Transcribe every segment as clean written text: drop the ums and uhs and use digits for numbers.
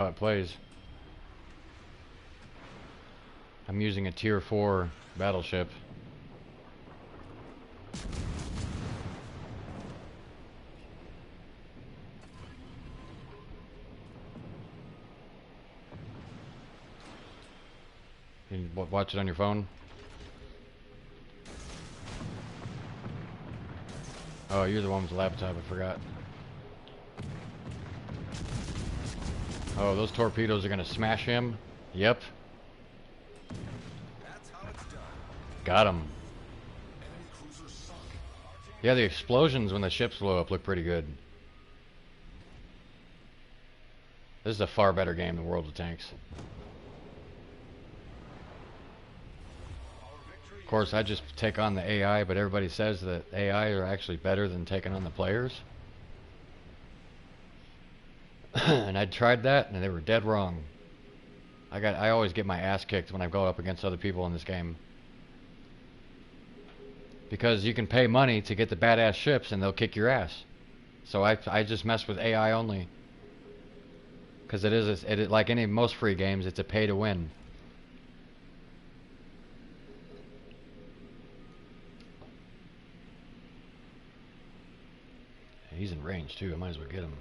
How it plays. I'm using a tier 4 battleship. You can watch it on your phone. Oh, you're the one with the laptop, I forgot. Oh, those torpedoes are gonna smash him. Yep. Got him. Yeah, the explosions when the ships blow up look pretty good. This is a far better game than World of Tanks. Of course, I just take on the AI, but everybody says that AI are actually better than taking on the players. And I tried that, and they were dead wrong. I always get my ass kicked when I go up against other people in this game. Because you can pay money to get the badass ships, and they'll kick your ass. So I just mess with AI only. Because like any most free games, it's a pay to win. He's in range too. I might as well get him.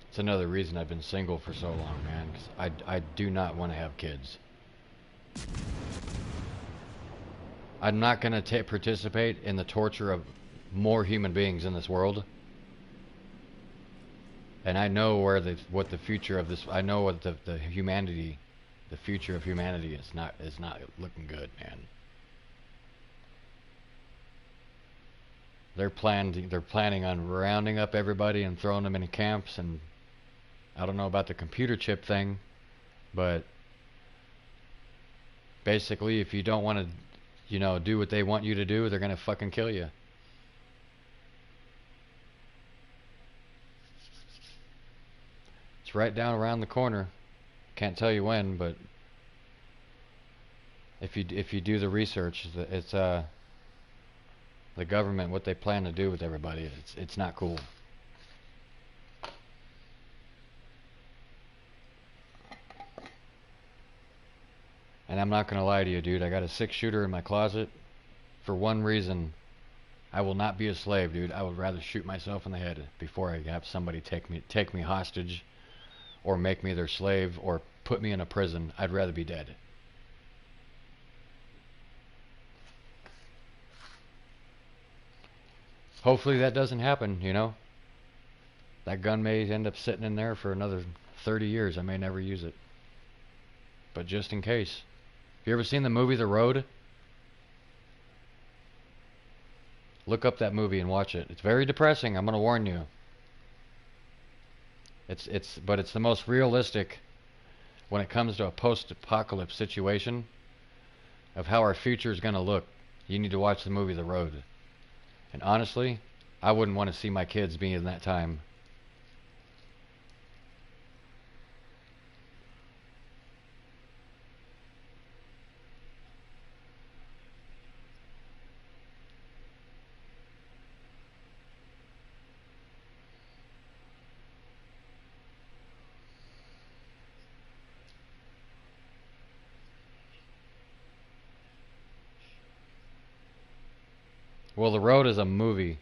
It's another reason I've been single for so long, man. Because I do not want to have kids. I'm not going to participate in the torture of more human beings in this world. And I know what the future of this. I know what the future of humanity is not looking good, man. They're planning on rounding up everybody and throwing them in camps, and I don't know about the computer chip thing, but basically if you don't want to, do what they want you to do, they're gonna fucking kill you. It's right down around the corner. Can't tell you when, but if you do the research, it's the government, what they plan to do with everybody, it's not cool. And I'm not gonna lie to you, dude. I got a 6-shooter in my closet for one reason. I will not be a slave, dude. I would rather shoot myself in the head before I have somebody take me hostage, or make me their slave, or put me in a prison. I'd rather be dead. Hopefully that doesn't happen, That gun may end up sitting in there for another 30 years. I may never use it. But just in case. Have you ever seen the movie The Road? Look up that movie and watch it. It's very depressing, I'm going to warn you. But it's the most realistic when it comes to a post-apocalypse situation of how our future is going to look. You need to watch the movie The Road. And honestly, I wouldn't want to see my kids be in that time. Well, The Road is a movie.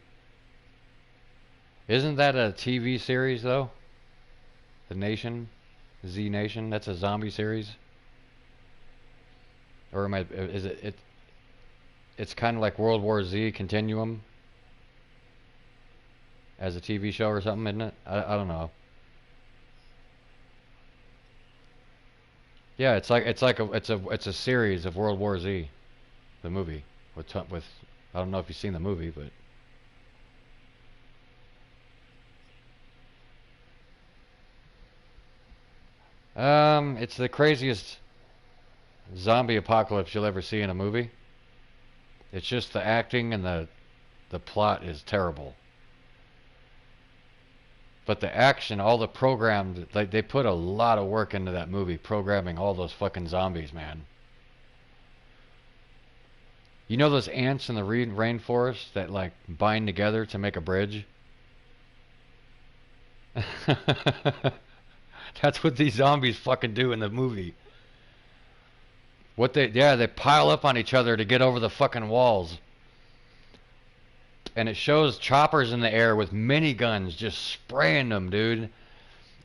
Isn't that a TV series, though? The Nation? Z Nation? That's a zombie series? Or is it's kind of like World War Z Continuum as a TV show or something, isn't it? I don't know. Yeah, it's a series of World War Z, the movie with I don't know if you've seen the movie, but it's the craziest zombie apocalypse you'll ever see in a movie. It's just the acting and the plot is terrible. But the action, all the programmed, like they put a lot of work into that movie, programming all those fucking zombies, man. You know those ants in the rainforest that like bind together to make a bridge? That's what these zombies fucking do in the movie. They pile up on each other to get over the fucking walls. And it shows choppers in the air with miniguns just spraying them, dude.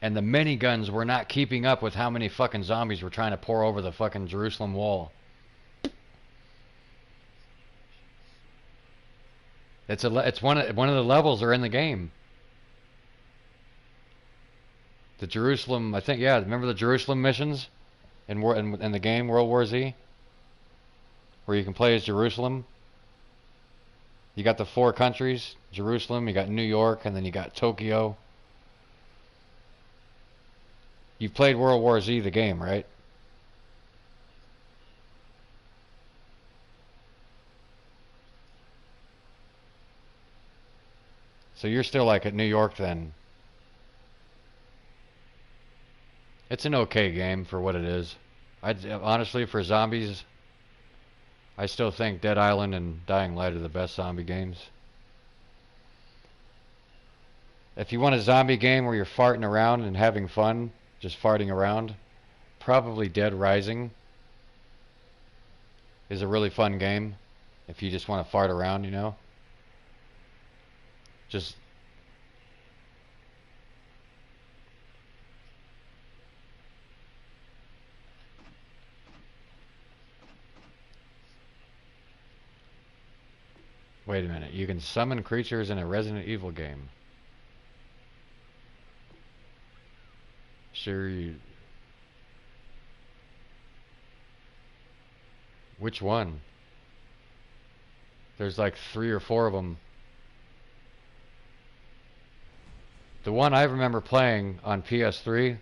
And the miniguns were not keeping up with how many fucking zombies were trying to pour over the fucking Jerusalem wall. It's one of the levels are in the game. The Jerusalem, I think, yeah. Remember the Jerusalem missions in the game World War Z, where you can play as Jerusalem. You got the 4 countries: Jerusalem, you got New York, and then you got Tokyo. You've played World War Z, the game, right? So you're still like at New York then. It's an okay game for what it is. Honestly, for zombies, I still think Dead Island and Dying Light are the best zombie games. If you want a zombie game where you're farting around and having fun, just farting around, probably Dead Rising is a really fun game. If you just want to fart around, you know. Just wait a minute. You can summon creatures in a Resident Evil game. Sure you... Which one? There's like 3 or 4 of them. The one I remember playing on PS3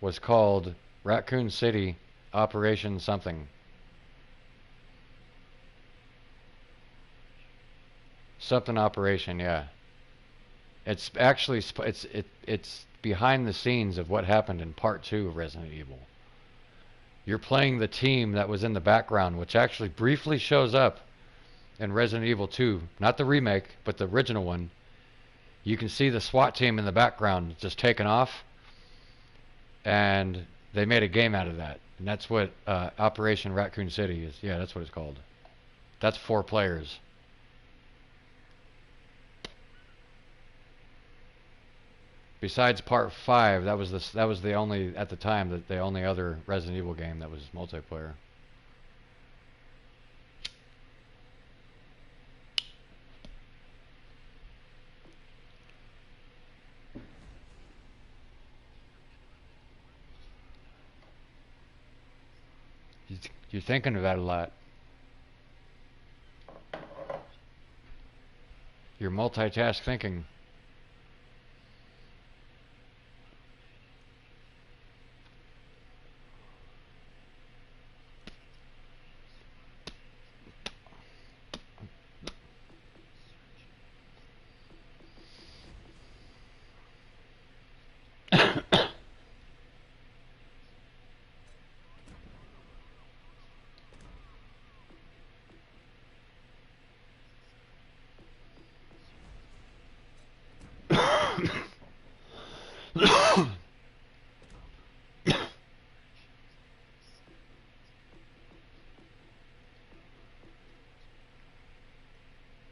was called Raccoon City Operation something. Something Operation, yeah. It's actually it's behind the scenes of what happened in part 2 of Resident Evil. You're playing the team that was in the background, which actually briefly shows up in Resident Evil 2, not the remake, but the original one. You can see the SWAT team in the background just taking off, and they made a game out of that. And that's what Operation Raccoon City is. Yeah, that's what it's called. That's 4 players. Besides Part 5, that was the only, at the time, the only other Resident Evil game that was multiplayer. You're thinking of that a lot. You're multitask thinking.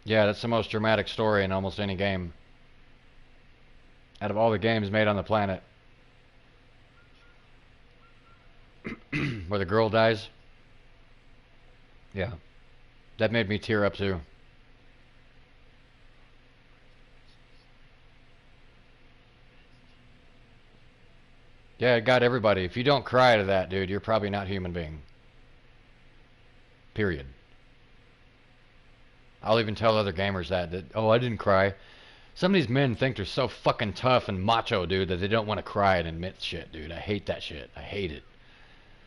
Yeah, that's the most dramatic story in almost any game. Out of all the games made on the planet. Where the girl dies. Yeah. That made me tear up too. Yeah, it got everybody. If you don't cry to that, dude, you're probably not a human being. Period. I'll even tell other gamers that, oh, I didn't cry. Some of these men think they're so fucking tough and macho, dude, that they don't want to cry and admit shit, dude. I hate that shit. I hate it.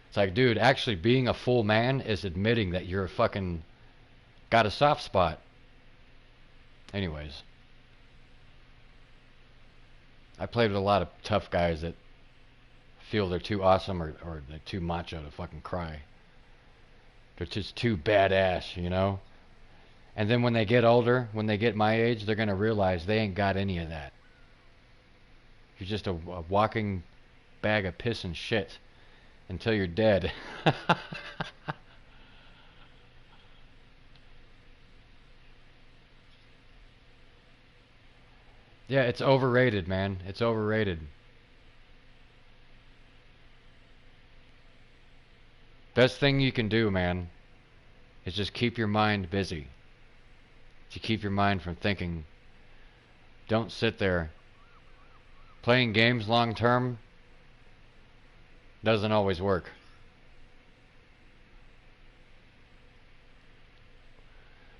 It's like, dude, actually being a full man is admitting that you're a fucking got a soft spot. Anyways, I played with a lot of tough guys that feel they're too awesome or they're too macho to fucking cry. They're just too badass, you know? And then when they get older, when they get my age, they're going to realize they ain't got any of that. You're just a walking bag of piss and shit until you're dead. Yeah, it's overrated, man. It's overrated. Best thing you can do, man, is just keep your mind busy. To keep your mind from thinking. Don't sit there. Playing games long term doesn't always work.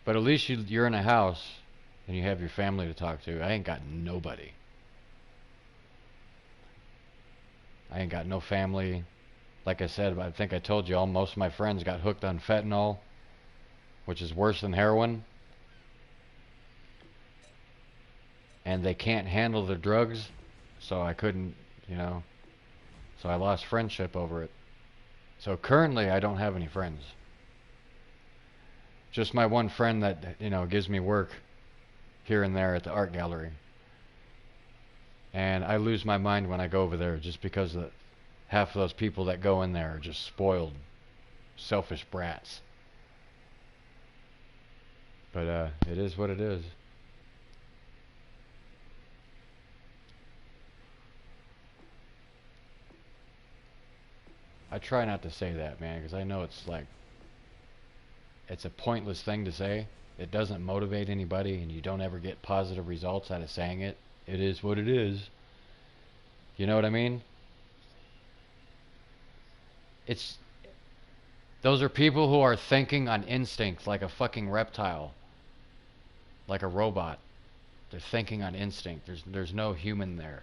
But at least you're in a house and you have your family to talk to. I ain't got nobody. I ain't got no family. Like I said, I think I told you all, most of my friends got hooked on fentanyl, which is worse than heroin. And they can't handle the drugs, so I couldn't, you know, so I lost friendship over it. So currently I don't have any friends. Just my one friend that, you know, gives me work here and there at the art gallery. And I lose my mind when I go over there just because half of those people that go in there are just spoiled, selfish brats. But it is what it is. I try not to say that, man, because I know it's like, it's a pointless thing to say. It doesn't motivate anybody, and you don't ever get positive results out of saying it. It is what it is. You know what I mean? It's those are people who are thinking on instinct like a fucking reptile, like a robot. They're thinking on instinct. There's no human there.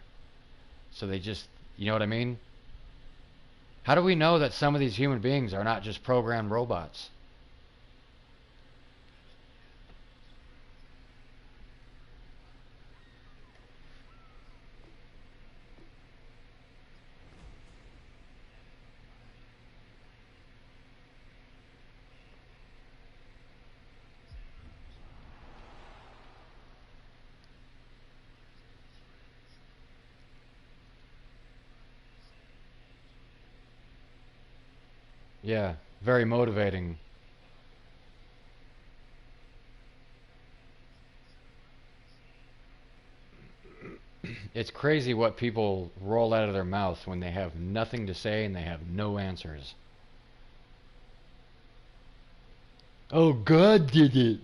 So they just, you know what I mean? How do we know that some of these human beings are not just programmed robots? Yeah, very motivating. It's crazy what people roll out of their mouth when they have nothing to say and they have no answers. Oh, God did it.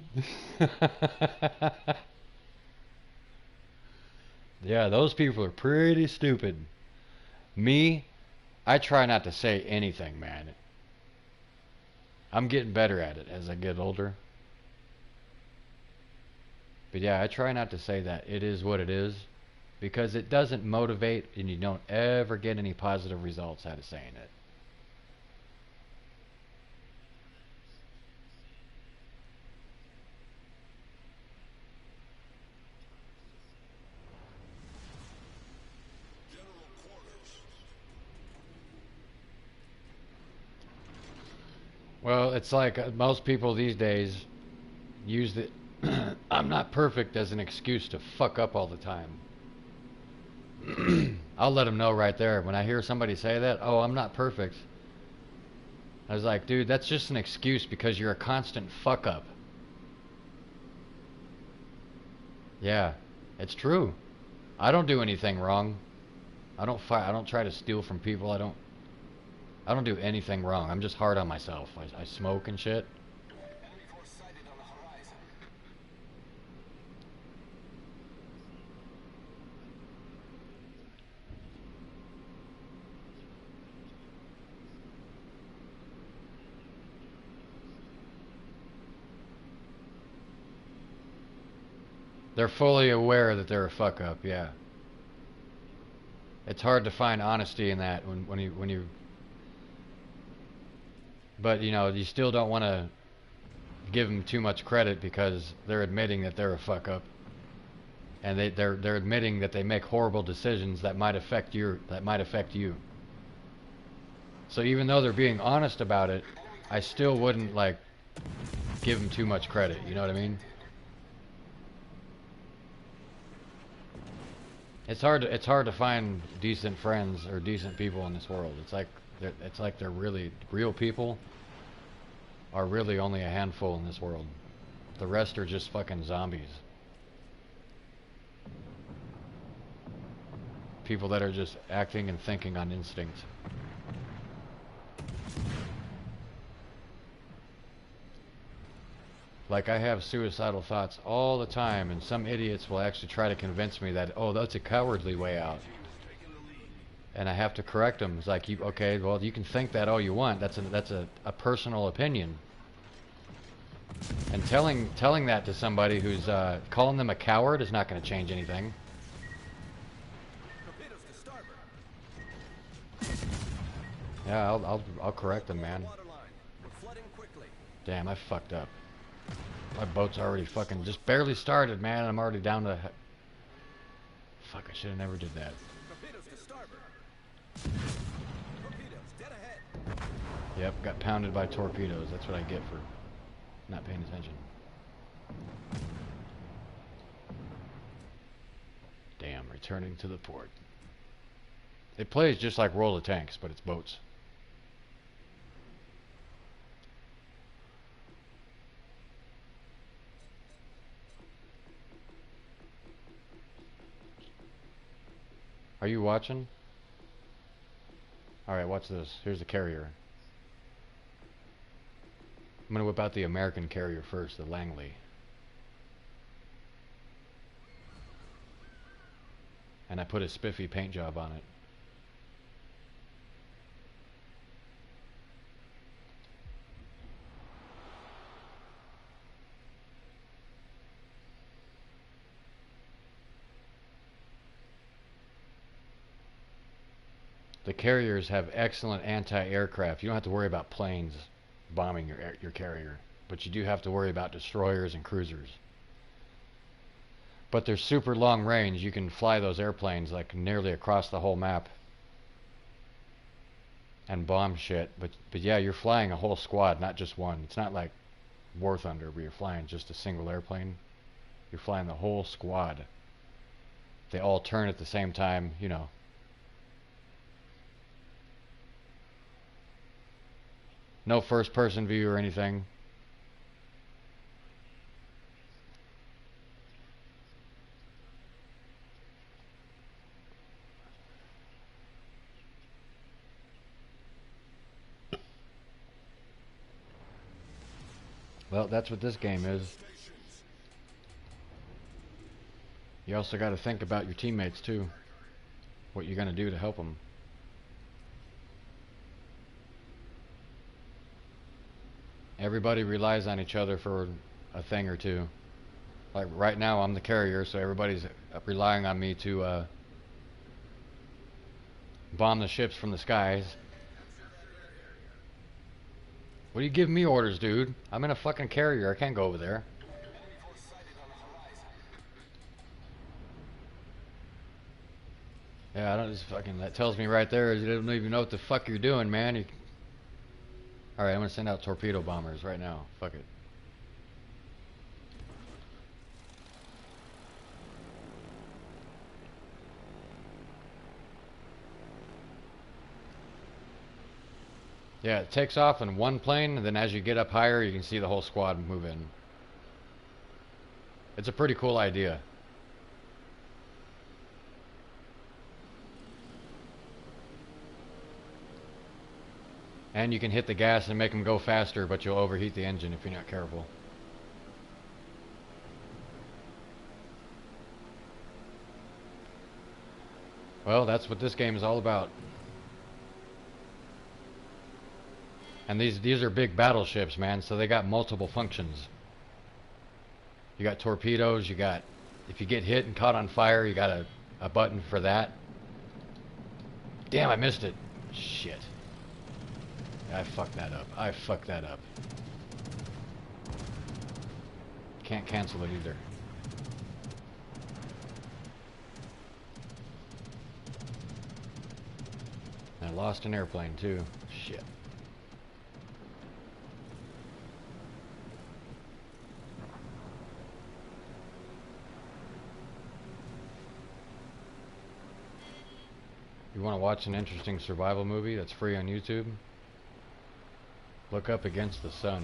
Yeah, those people are pretty stupid. Me, I try not to say anything, man. I'm getting better at it as I get older. But yeah, I try not to say that. It is what it is. Because it doesn't motivate and you don't ever get any positive results out of saying it. Well, it's like most people these days use the I'm not perfect as an excuse to fuck up all the time. I'll let them know right there. When I hear somebody say that, oh, I'm not perfect. I was like, dude, that's just an excuse because you're a constant fuck up. Yeah, it's true. I don't do anything wrong. I don't fight. I don't try to steal from people. I don't do anything wrong. I'm just hard on myself. I smoke and shit. They're fully aware that they're a fuck up, yeah. It's hard to find honesty in that when you but you know, you still don't want to give them too much credit because they're admitting that they're a fuck up. And they're admitting that they make horrible decisions that might affect you. So even though they're being honest about it, I still wouldn't like give them too much credit, you know what I mean? It's hard to find decent friends or decent people in this world. It's like they're really real people are really only a handful in this world. The rest are just fucking zombies. People that are just acting and thinking on instinct. Like, I have suicidal thoughts all the time, and some idiots will actually try to convince me that, oh, that's a cowardly way out. And I have to correct them. It's like, okay, well, you can think that all you want. That's a personal opinion. And telling that to somebody who's calling them a coward is not going to change anything. Yeah, I'll correct them, man. Damn, I fucked up. My boat's already fucking just barely started, man. I'm already down to... Fuck, I should have never did that. Yep, got pounded by torpedoes. That's what I get for not paying attention. Damn, returning to the port. It plays just like World of Tanks, but it's boats. Are you watching? Alright, watch this. Here's the carrier. I'm gonna whip out the American carrier first, the Langley. And I put a spiffy paint job on it. The carriers have excellent anti-aircraft. You don't have to worry about planes bombing your carrier, but you do have to worry about destroyers and cruisers. But they're super long range. You can fly those airplanes like nearly across the whole map and bomb shit. But yeah, you're flying a whole squad, not just one. It's not like War Thunder where you're flying just a single airplane. You're flying the whole squad. They all turn at the same time, you know. No first person view or anything. Well, that's what this game is. You also got to think about your teammates too. What you're going to do to help them. Everybody relies on each other for a thing or two. Like right now I'm the carrier, so everybody's relying on me to bomb the ships from the skies. What are you giving me orders, dude? I'm in a fucking carrier. I can't go over there. Yeah, I don't just fucking... That tells me right there you don't even know what the fuck you're doing, man. Alright, I'm gonna send out torpedo bombers right now. Fuck it. Yeah, it takes off in one plane, and then as you get up higher, you can see the whole squad move in. It's a pretty cool idea. And you can hit the gas and make them go faster, but you'll overheat the engine if you're not careful. Well, that's what this game is all about. And these are big battleships, man, so they got multiple functions. You got torpedoes, you got If you get hit and caught on fire, you got a button for that. Damn, I missed it. Shit. I fucked that up. I fucked that up. Can't cancel it either. I lost an airplane too. Shit. You want to watch an interesting survival movie that's free on YouTube? Look up Against the Sun.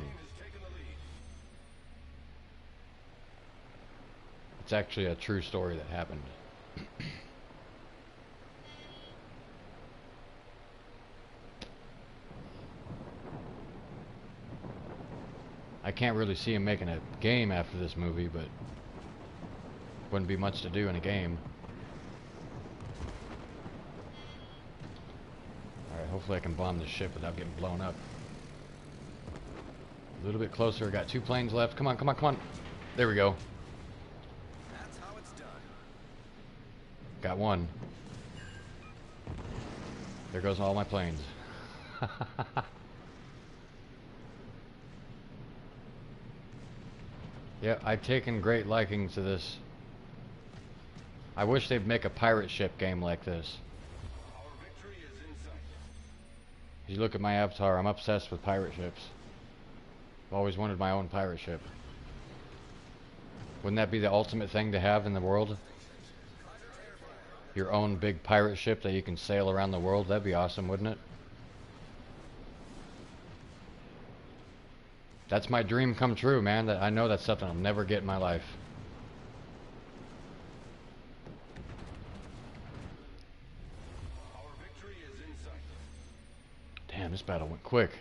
It's actually a true story that happened. I can't really see him making a game after this movie, but wouldn't be much to do in a game. Alright, hopefully I can bomb this ship without getting blown up. A little bit closer. Got 2 planes left. Come on, come on, come on. There we go. That's how it's done. Got 1. There goes all my planes. Yeah, I've taken great liking to this. I wish they'd make a pirate ship game like this. Our victory is in sight. If you look at my avatar, I'm obsessed with pirate ships. I've always wanted my own pirate ship. Wouldn't that be the ultimate thing to have in the world? Your own big pirate ship that you can sail around the world? That'd be awesome, wouldn't it? That's my dream come true, man. That I know that's something I'll never get in my life. Our victory is in sight. Damn, this battle went quick.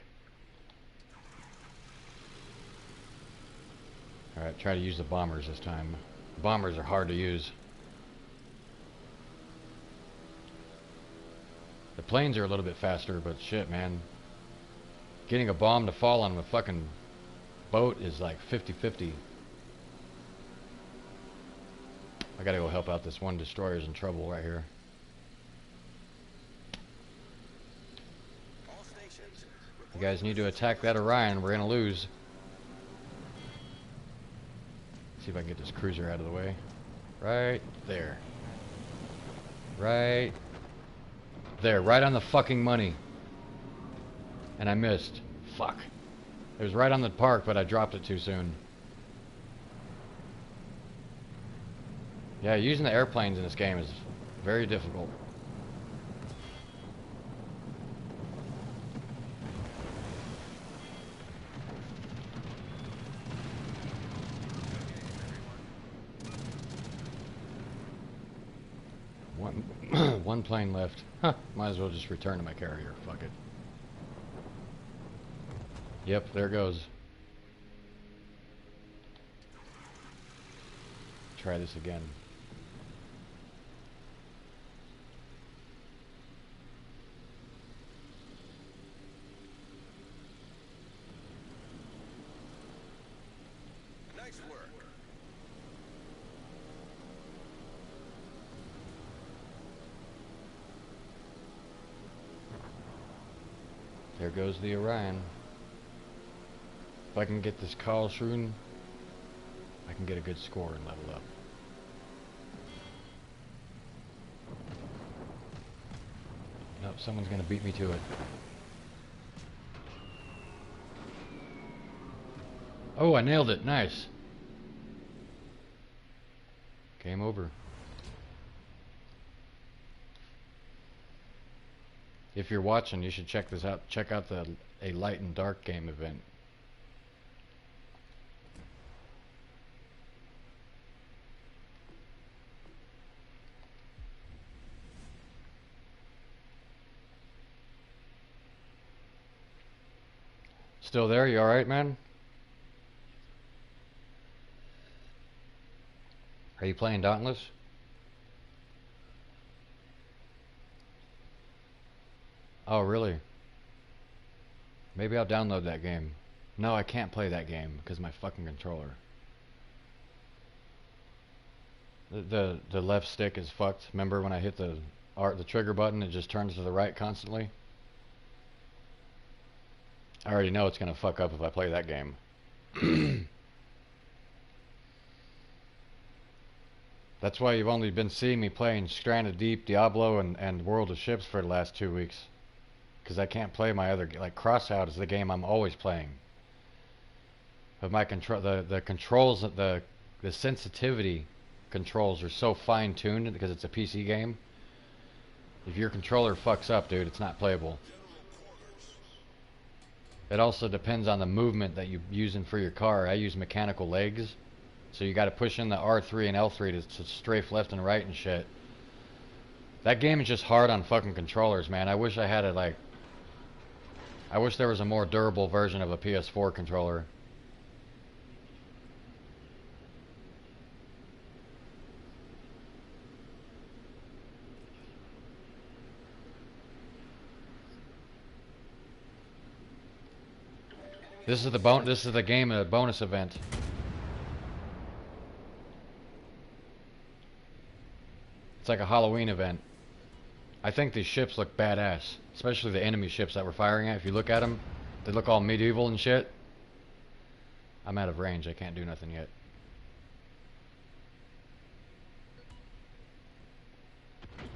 Alright, try to use the bombers this time. Bombers are hard to use. The planes are a little bit faster, but shit, man. Getting a bomb to fall on a fucking boat is like 50-50. I gotta go help out this one destroyer's in trouble right here. All stations. You guys need to attack that Orion. We're gonna lose. See if I can get this cruiser out of the way. Right there. Right there. Right on the fucking money. And I missed. Fuck. It was right on the park, but I dropped it too soon. Yeah, using the airplanes in this game is very difficult. One plane left. Huh, might as well just return to my carrier. Fuck it. Yep, there it goes. Try this again. Nice work. There goes the Orion. If I can get this call shroon, I can get a good score and level up. Nope, someone's gonna beat me to it. Oh, I nailed it. Nice. Game over. If you're watching, you should check this out. Check out the A Light and Dark game event. Still there? You alright, man? Are you playing Dauntless? Oh, really? Maybe I'll download that game. No, I can't play that game because my fucking controller. The left stick is fucked. Remember when I hit the trigger button, it just turns to the right constantly? I already know it's gonna fuck up if I play that game. That's why you've only been seeing me playing Stranded Deep, Diablo, and World of Ships for the last 2 weeks. Because I can't play my other... Like, Crossout is the game I'm always playing. But my control... The controls... The sensitivity controls are so fine-tuned because it's a PC game. If your controller fucks up, dude, it's not playable. It also depends on the movement that you're using for your car. I use mechanical legs. So you gotta push in the R3 and L3 to strafe left and right and shit. That game is just hard on fucking controllers, man. I wish I had it like... I wish there was a more durable version of a PS4 controller. This is the game bonus event. It's like a Halloween event. I think these ships look badass, especially the enemy ships that we're firing at. If you look at them, they look all medieval and shit. I'm out of range. I can't do nothing yet.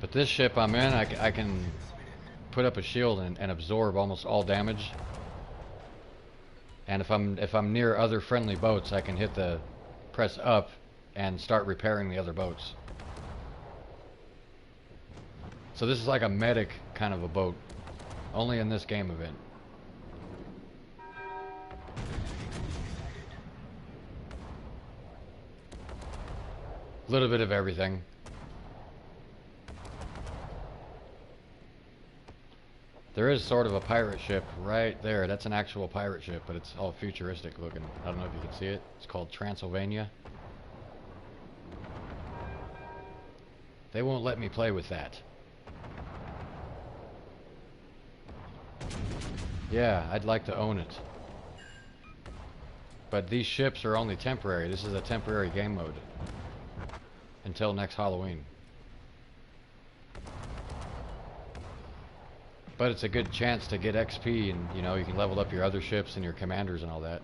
But this ship I'm in, I can put up a shield and absorb almost all damage. And if I'm near other friendly boats, I can hit the press up and start repairing the other boats. So this is like a medic kind of a boat, only in this game event. A little bit of everything. There is sort of a pirate ship right there. That's an actual pirate ship, but it's all futuristic looking. I don't know if you can see it. It's called Transylvania. They won't let me play with that. Yeah, I'd like to own it. But these ships are only temporary. This is a temporary game mode. Until next Halloween. But it's a good chance to get XP and, you know, you can level up your other ships and your commanders and all that.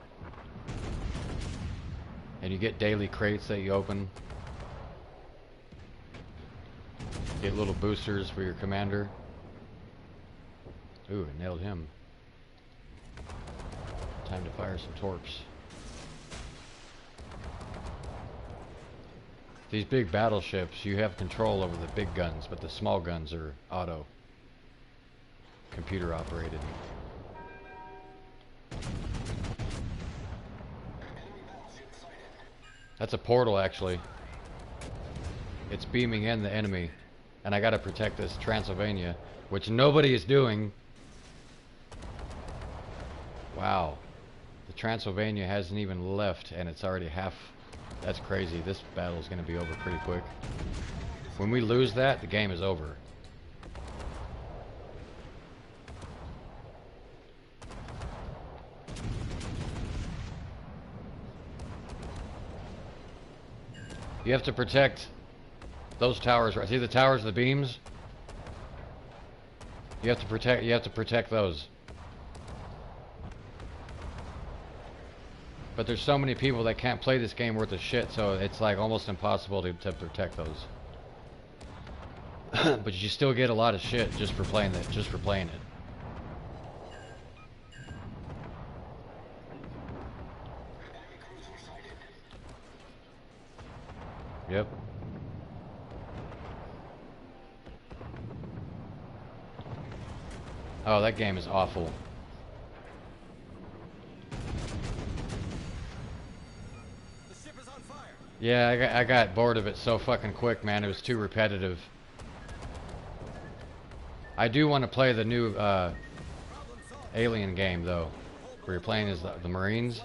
And you get daily crates that you open. Get little boosters for your commander. Ooh, I nailed him. Time to fire some torps. These big battleships, you have control over the big guns, but the small guns are auto. Computer operated. That's a portal, actually. It's beaming in the enemy. And I gotta protect this Transylvania, which nobody is doing. Wow. The Transylvania hasn't even left, and it's already half. That's crazy. This battle is gonna be over pretty quick. When we lose that, the game is over. You have to protect those towers, right? See the towers, the beams? You have to protect those. But there's so many people that can't play this game worth of shit, so it's like almost impossible to protect those. But you still get a lot of shit just for playing it, Yep. Oh, that game is awful. The ship is on fire. Yeah, I got bored of it so fucking quick, man. It was too repetitive. I do want to play the new Alien game, though, where you're playing as the Marines.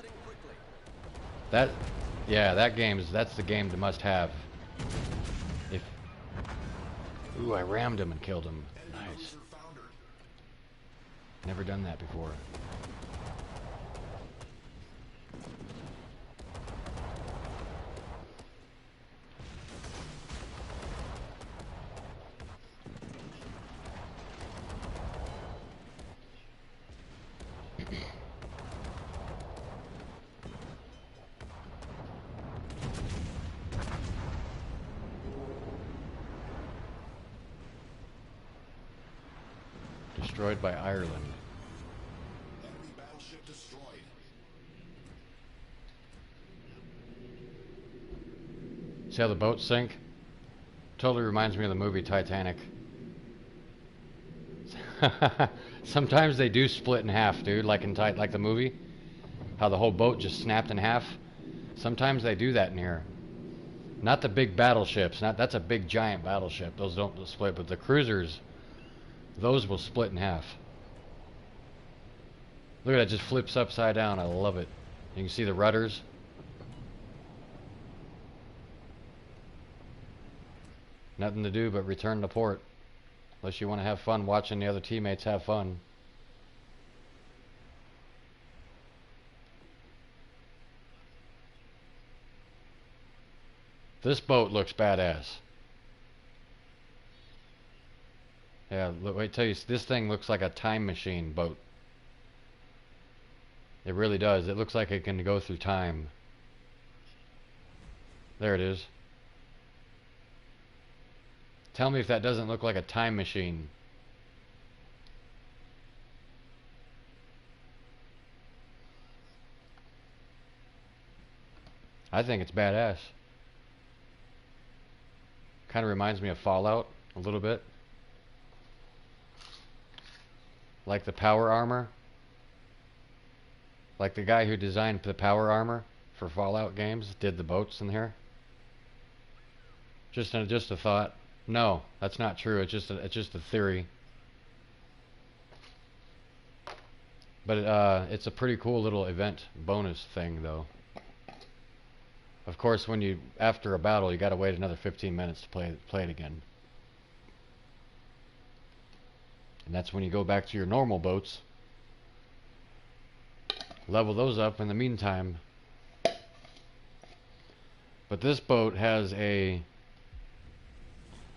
Yeah, that's the game to must have. If ooh, I rammed him and killed him. Nice. Never done that before. Destroyed by Ireland. Enemy battleship destroyed. See how the boats sink? Totally reminds me of the movie Titanic. Sometimes they do split in half, dude, like like the movie. How the whole boat just snapped in half. Sometimes they do that in here. Not the big battleships. That's a big giant battleship. Those don't split, but the cruisers, those will split in half. Look at that, just flips upside down. I love it. You can see the rudders. Nothing to do but return to port. Unless you want to have fun watching the other teammates have fun. This boat looks badass. Yeah, look, wait till you. This thing looks like a time machine boat. It really does. It looks like it can go through time. There it is. Tell me if that doesn't look like a time machine. I think it's badass. Kind of reminds me of Fallout a little bit. Like the power armor. Like the guy who designed the power armor for Fallout games did the boats in here. Just a thought. No, that's not true. It's just a theory. But it's a pretty cool little event bonus thing, though. Of course, when you after a battle, you got to wait another 15 minutes to play it again. And that's when you go back to your normal boats. Level those up in the meantime. But this boat has a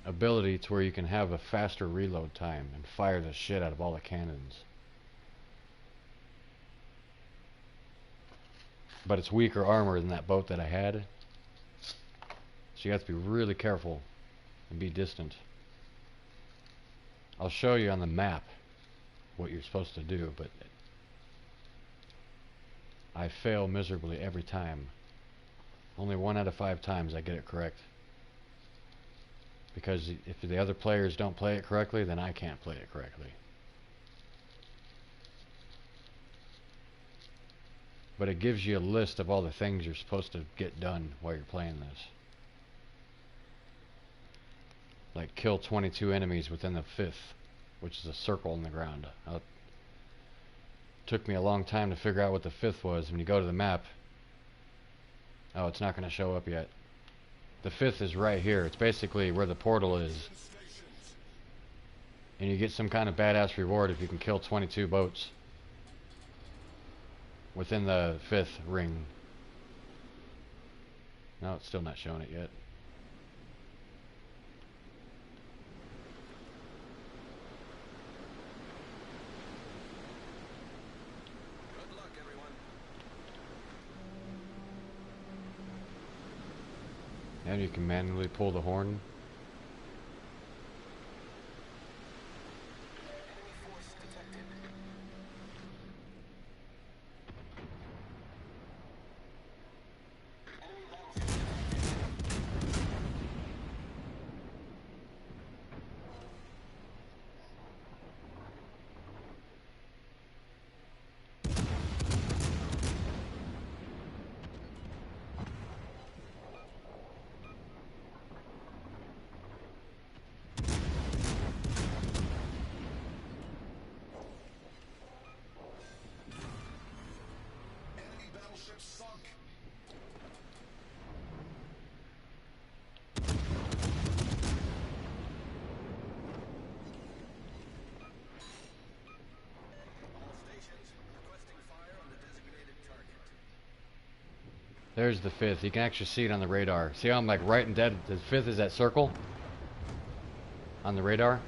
ability to where you can have a faster reload time and fire the shit out of all the cannons. But it's weaker armor than that boat that I had. So you have to be really careful and be distant. I'll show you on the map what you're supposed to do, but I fail miserably every time. Only 1 out of 5 times I get it correct. Because if the other players don't play it correctly, then I can't play it correctly. But it gives you a list of all the things you're supposed to get done while you're playing this. Like kill 22 enemies within the 5th, which is a circle in the ground. Took me a long time to figure out what the 5th was. When you go to the map, oh, it's not going to show up yet. The 5th is right here. It's basically where the portal is. And you get some kind of badass reward if you can kill 22 boats within the 5th ring. No, it's still not showing it yet. Good luck, everyone. And you can manually pull the horn. Enemy force detected. Enemy battleship detected. Enemy battleship sunk. All stations requesting fire on the designated target. There's the 5th. You can actually see it on the radar. See how I'm like right and dead? The 5th is that circle on the radar.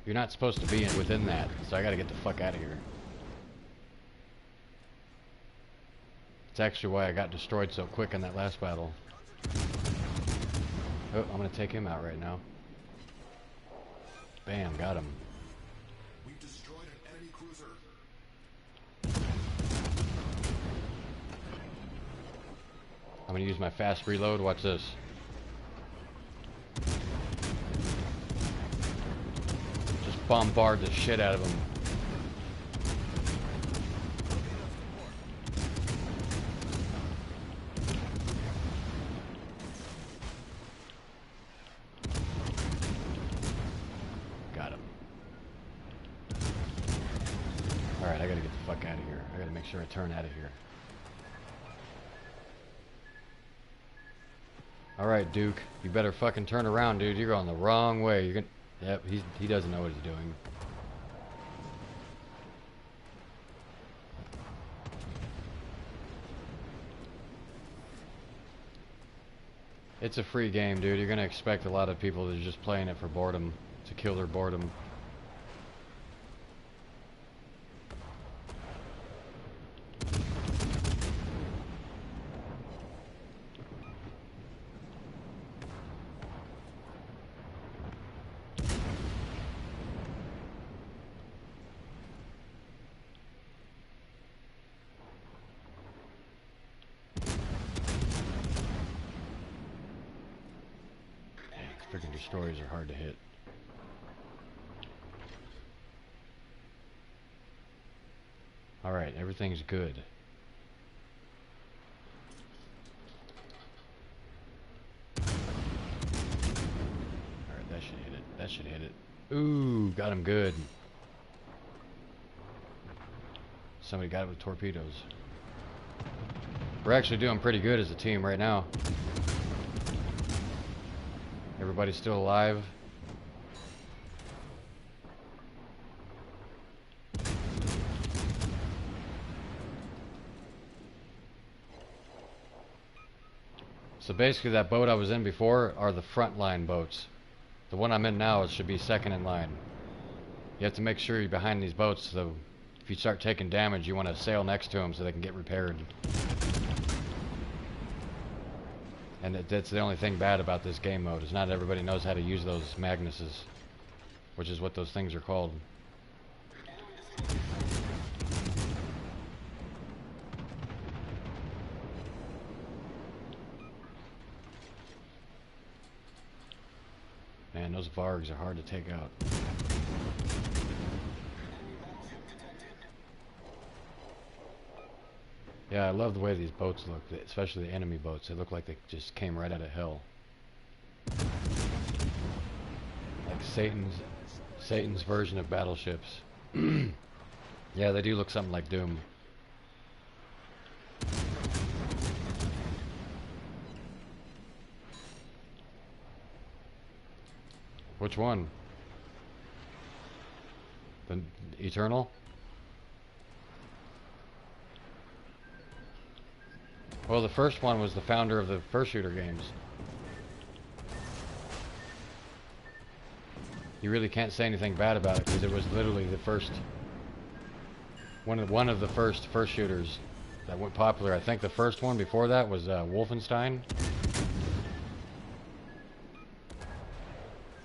You're not supposed to be within that, so I gotta get the fuck out of here. It's actually why I got destroyed so quick in that last battle. Oh, I'm gonna take him out right now. Bam, got him. We've destroyed an enemy cruiser. I'm gonna use my fast reload. Watch this. Just bombard the shit out of them. Got him. Alright, I gotta get the fuck out of here. I gotta make sure I turn out of here. Alright, Duke. You better fucking turn around, dude. You're going the wrong way. You're gonna... Yep, he doesn't know what he's doing. It's a free game, dude. You're gonna expect a lot of people that are just playing it for boredom, to kill their boredom. Freaking destroyers are hard to hit. Alright, everything's good. Alright, that should hit it. That should hit it. Ooh, got him good. Somebody got it with torpedoes. We're actually doing pretty good as a team right now. Everybody's still alive. So basically that boat I was in before are the front line boats. The one I'm in now should be second in line. You have to make sure you're behind these boats, so if you start taking damage you want to sail next to them so they can get repaired. And that's the only thing bad about this game mode, is not everybody knows how to use those Magnuses, which is what those things are called. Man, those Vargs are hard to take out. Yeah, I love the way these boats look, especially the enemy boats. They look like they just came right out of hell. Like Satan's version of battleships. Yeah, they do look something like Doom. Which one? The Eternal? Well, the first one was the founder of the first shooter games. You really can't say anything bad about it because it was literally the first, one of the first shooters that went popular. I think the first one before that was Wolfenstein.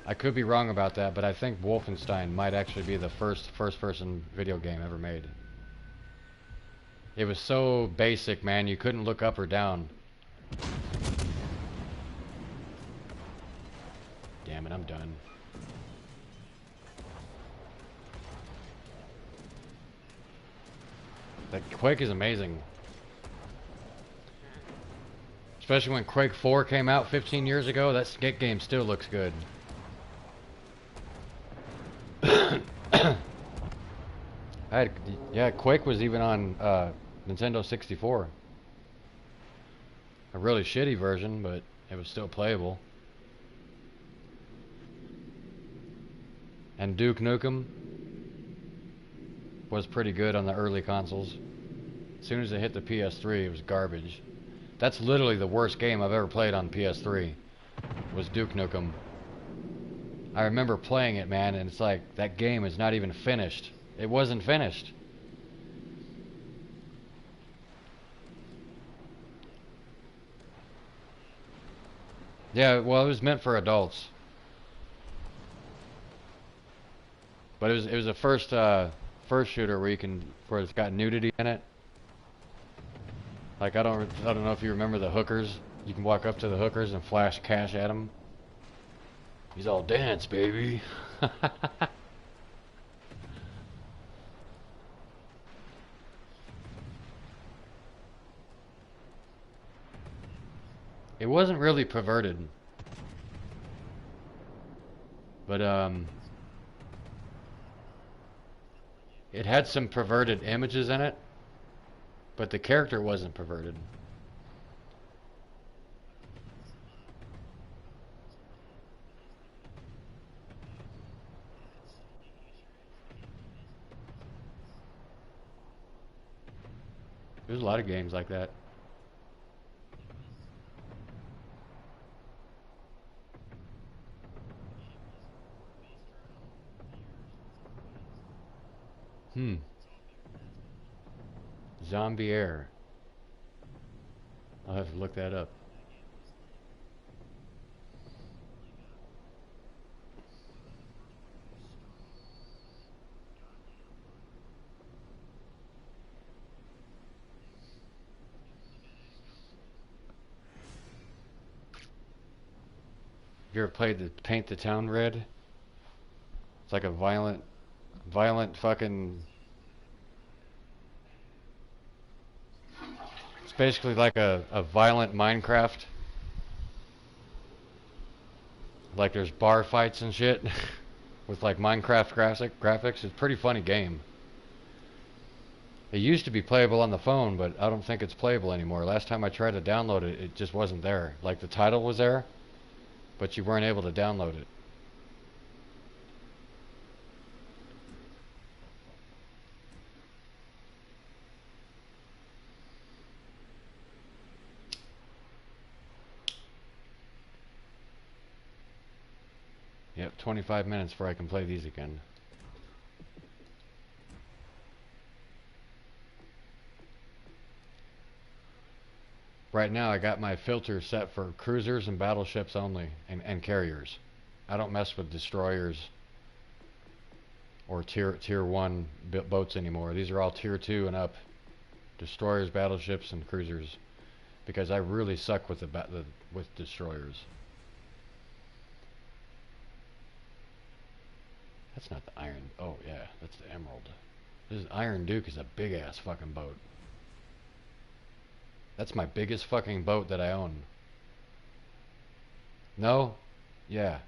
I could be wrong about that, but I think Wolfenstein might actually be the first-person video game ever made. It was so basic, man, you couldn't look up or down. Damn it, I'm done. That Quake is amazing. Especially when Quake 4 came out 15 years ago, that game still looks good. Yeah, Quake was even on Nintendo 64. A really shitty version, but it was still playable. And Duke Nukem was pretty good on the early consoles. As soon as it hit the PS3, it was garbage. That's literally the worst game I've ever played on PS3, was Duke Nukem. I remember playing it, man, and it's like, that game is not even finished. It wasn't finished. Yeah, well, it was meant for adults. But it was a first shooter where you can where it's got nudity in it. Like I don't know if you remember the hookers. You can walk up to the hookers and flash cash at them. He's all dance, baby. It wasn't really perverted, but it had some perverted images in it, but the character wasn't perverted. There's a lot of games like that. Hmm. Zombie Air. I'll have to look that up. You ever played the Paint the Town Red? It's like a violent fucking. It's basically like a violent Minecraft. Like there's bar fights and shit with like Minecraft graphics. It's a pretty funny game. It used to be playable on the phone, but I don't think it's playable anymore. Last time I tried to download it, it just wasn't there. Like the title was there, but you weren't able to download it. Yep, 25 minutes before I can play these again. Right now I got my filter set for cruisers and battleships only, and carriers. I don't mess with destroyers or tier 1 boats anymore. These are all tier 2 and up. Destroyers, battleships, and cruisers. Because I really suck with with destroyers. That's not the Iron. Oh yeah, that's the Emerald. This Iron Duke is a big ass fucking boat. That's my biggest fucking boat that I own. No? Yeah.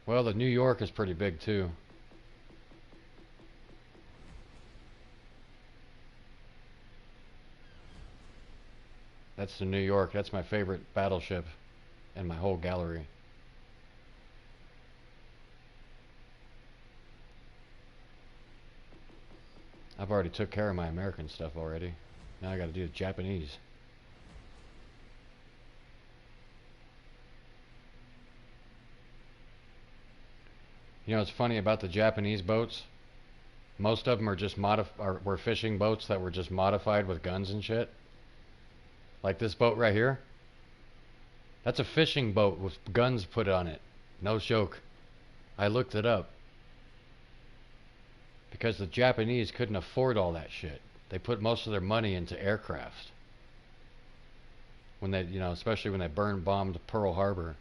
Well, the New York is pretty big too. That's the New York. That's my favorite battleship in my whole gallery. I've already took care of my American stuff already. Now I gotta do the Japanese. You know what's funny about the Japanese boats? Most of them are just were fishing boats that were just modified with guns and shit. Like this boat right here. That's a fishing boat with guns put on it. No joke. I looked it up. Because the Japanese couldn't afford all that shit. They put most of their money into aircraft. When they, especially when they bombed Pearl Harbor.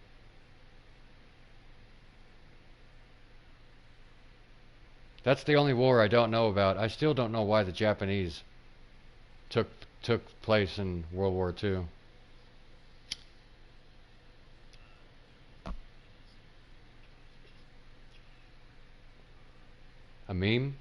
That's the only war I don't know about. I still don't know why the Japanese took took place in World War II. A meme?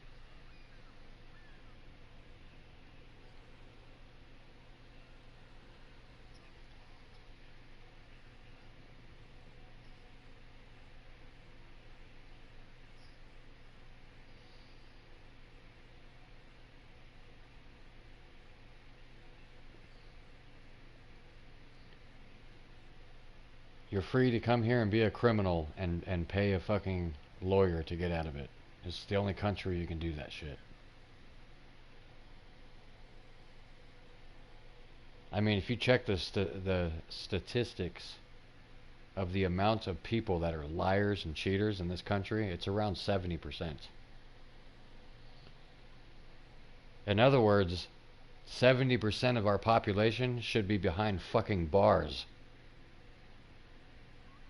You're free to come here and be a criminal and pay a fucking lawyer to get out of it. It's the only country you can do that shit. I mean, if you check the statistics of the amount of people that are liars and cheaters in this country, it's around 70%. In other words, 70% of our population should be behind fucking bars.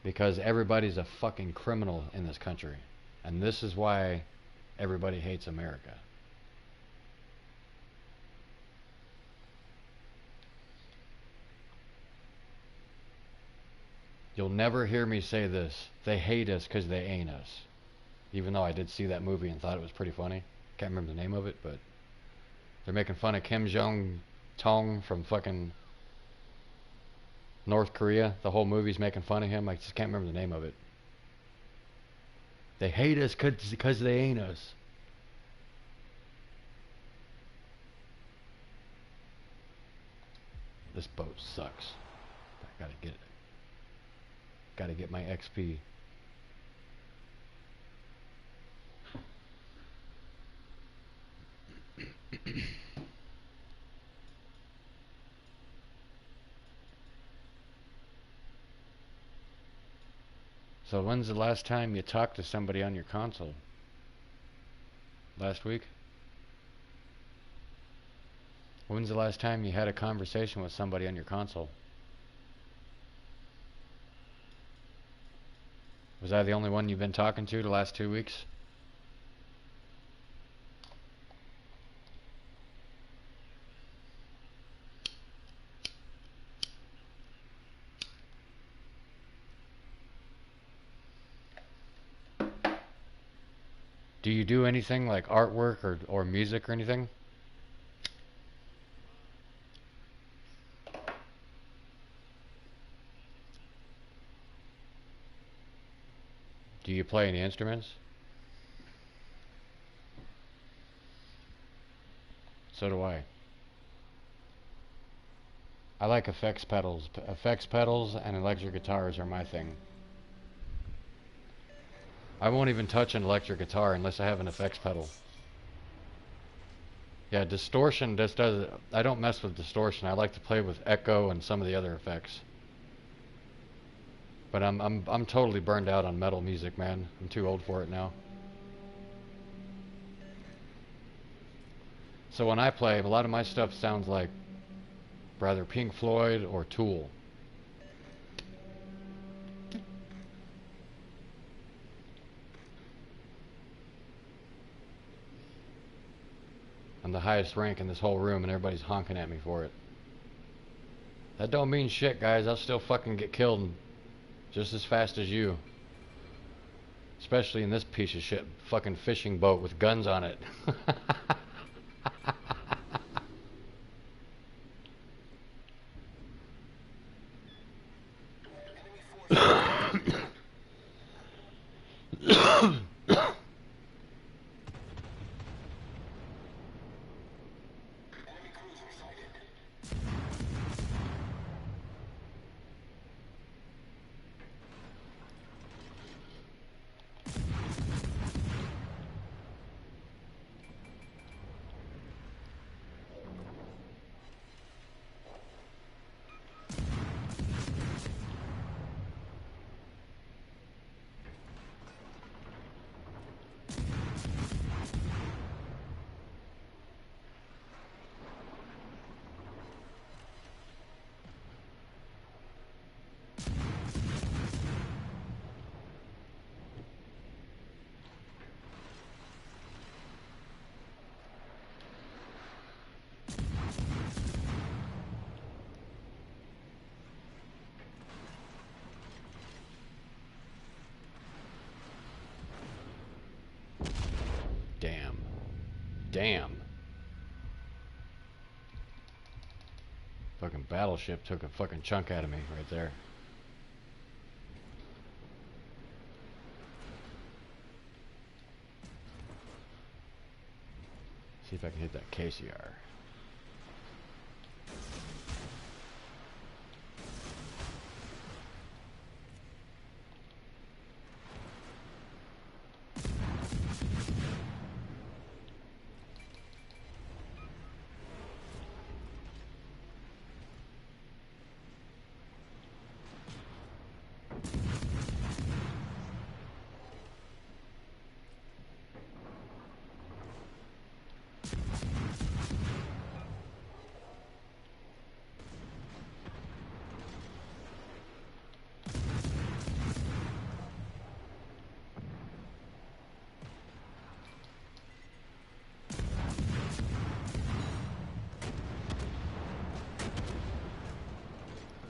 Because everybody's a fucking criminal in this country. And this is why everybody hates America. You'll never hear me say this. They hate us because they ain't us. Even though I did see that movie and thought it was pretty funny. Can't remember the name of it, but they're making fun of Kim Jong-tong from fucking North Korea. The whole movie's making fun of him. I just can't remember the name of it. They hate us because they ain't us. This boat sucks. I gotta get my XP. So when's the last time you talked to somebody on your console? Last week? When's the last time you had a conversation with somebody on your console? Was I the only one you've been talking to the last 2 weeks? Do you do anything like artwork or music or anything? Do you play any instruments? So do I. I like effects pedals. Effects pedals and electric guitars are my thing. I won't even touch an electric guitar unless I have an effects pedal. Yeah, distortion just does. I don't mess with distortion. I like to play with echo and some of the other effects. But I'm totally burned out on metal music, man. I'm too old for it now. So when I play, a lot of my stuff sounds like rather Pink Floyd or Tool. I'm the highest rank in this whole room and everybody's honking at me for it. That don't mean shit, guys. I'll still fucking get killed just as fast as you. Especially in this piece of shit fucking fishing boat with guns on it. Damn. Damn. Fucking battleship took a fucking chunk out of me right there. See if I can hit that KCR.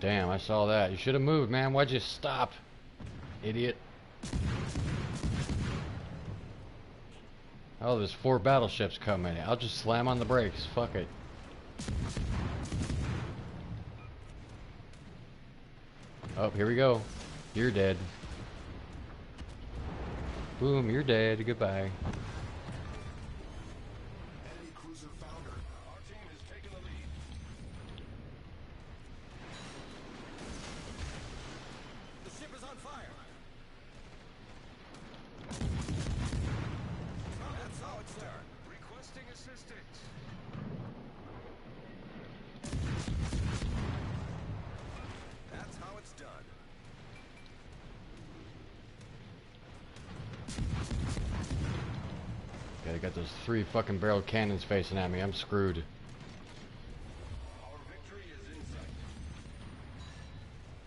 Damn, I saw that. You should have moved, man. Why'd you stop? Idiot. Oh, there's 4 battleships coming. I'll just slam on the brakes. Fuck it. Oh, here we go. You're dead. Boom, you're dead. Goodbye. Enemy cruiser foundered. Our team has taken the lead. The ship is on fire. That's how it's done. Requesting assistance. That's how it's done. Yeah, I got those 3 fucking barrel cannons facing at me. I'm screwed. Our victory is in sight.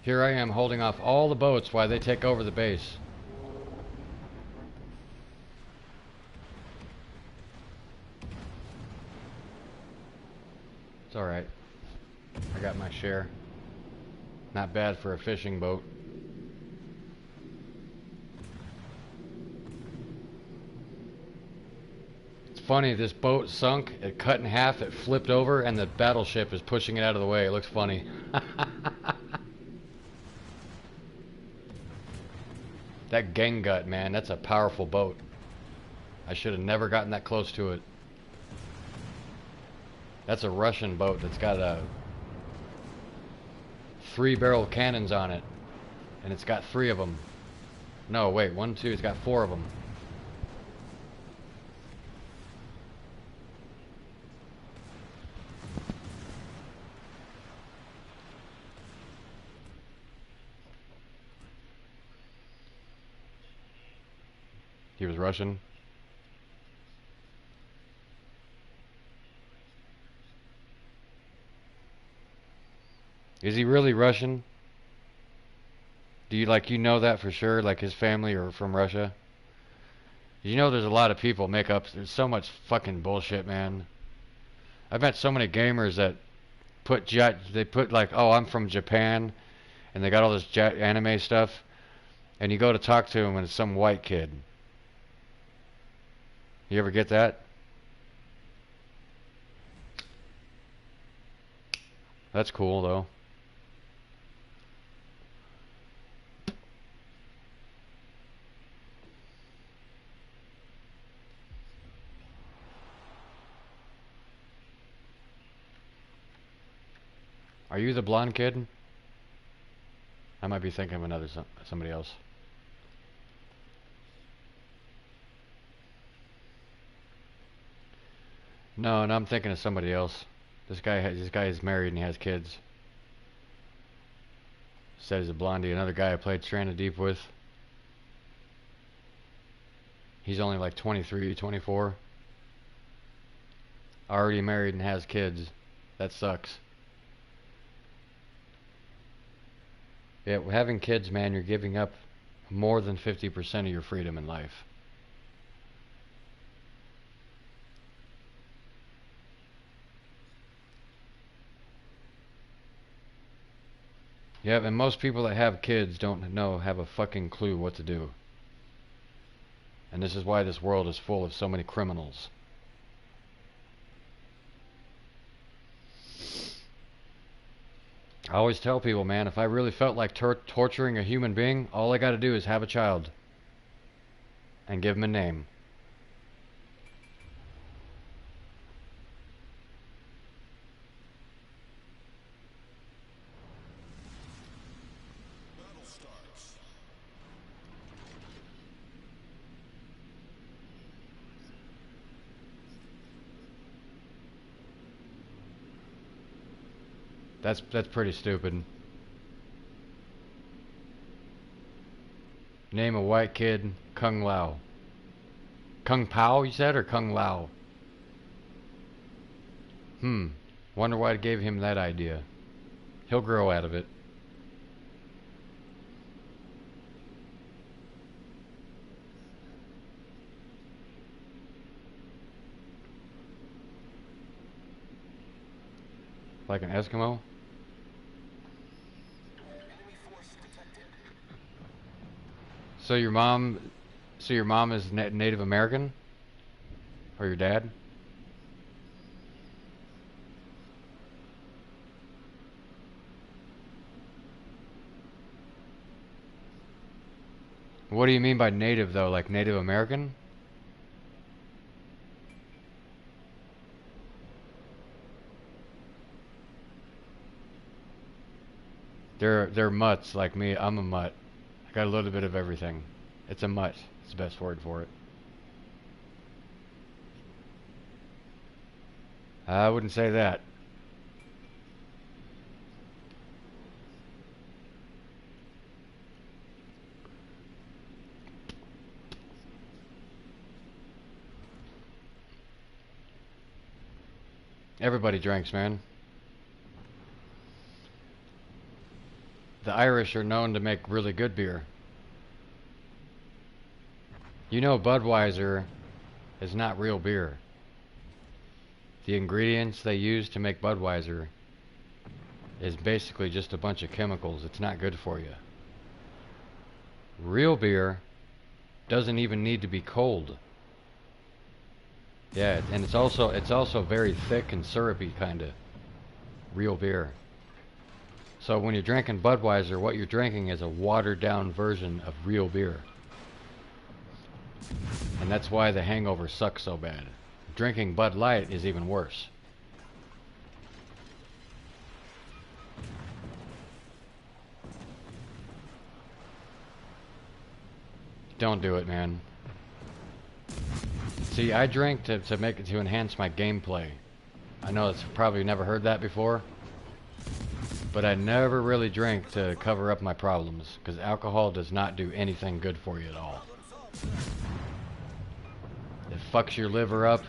Here I am holding off all the boats while they take over the base. It's alright. I got my share. Not bad for a fishing boat. It's funny, this boat sunk, it cut in half, it flipped over, and the battleship is pushing it out of the way. It looks funny. That Gengut, man, that's a powerful boat. I should have never gotten that close to it. That's a Russian boat that's got a 3-barrel cannons on it. And it's got 3 of them. No, wait, 1, 2, it's got 4 of them. He was Russian. Is he really Russian? Do you know that for sure? Like his family are from Russia? You know there's a lot of people make up. There's so much fucking bullshit, man. I've met so many gamers that they put like, oh, I'm from Japan, and they got all this anime stuff, and you go to talk to them and it's some white kid. You ever get that? That's cool though. Are you the blonde kid? I might be thinking of somebody else. No, I'm thinking of somebody else. This guy is married and he has kids. Said he's a blondie. Another guy I played Stranded Deep with. He's only like 23, 24. Already married and has kids. That sucks. Yeah, having kids, man, you're giving up more than 50% of your freedom in life. Yeah, and most people that have kids don't have a fucking clue what to do. And this is why this world is full of so many criminals. I always tell people, man, if I really felt like torturing a human being, all I gotta do is have a child. And give him a name. Battle starts. That's pretty stupid. Name a white kid Kung Lao. Kung Pao, you said, or Kung Lao? Wonder why it gave him that idea. He'll grow out of it. Like an Eskimo? So your mom, so your mom is Native American, or your dad? What do you mean by native though? Like Native American? They're mutts like me. I'm a mutt. I got a little bit of everything. It's a mutt. It's the best word for it. I wouldn't say that. Everybody drinks, man. The Irish are known to make really good beer. You know Budweiser is not real beer. The ingredients they use to make Budweiser is basically just a bunch of chemicals. It's not good for you. Real beer doesn't even need to be cold. Yeah, and it's also very thick and syrupy kind of real beer. So when you're drinking Budweiser, what you're drinking is a watered down version of real beer. And that's why the hangover sucks so bad. Drinking Bud Light is even worse. Don't do it, man. See, I drink to enhance my gameplay. I know it's probably never heard that before, but I never really drink to cover up my problems because alcohol does not do anything good for you at all. It fucks your liver up.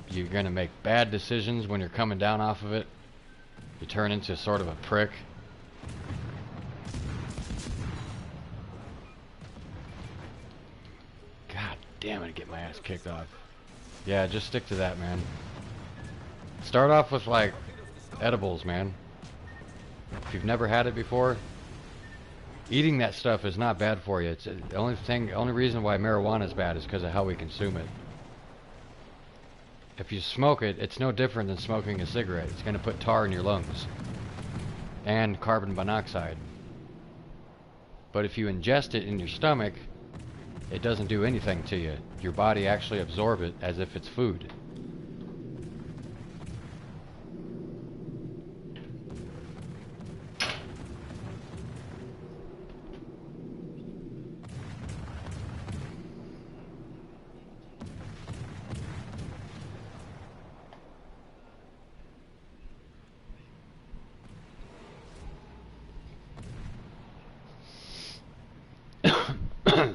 You're gonna make bad decisions when you're coming down off of it. You turn into sort of a prick. God damn it, get my ass kicked off. Yeah, just stick to that, man. Start off with like edibles, man. If you've never had it before, eating that stuff is not bad for you. It's the only reason why marijuana is bad is because of how we consume it. If you smoke it, it's no different than smoking a cigarette. It's going to put tar in your lungs and carbon monoxide. But if you ingest it in your stomach, it doesn't do anything to you. Your body actually absorbs it as if it's food.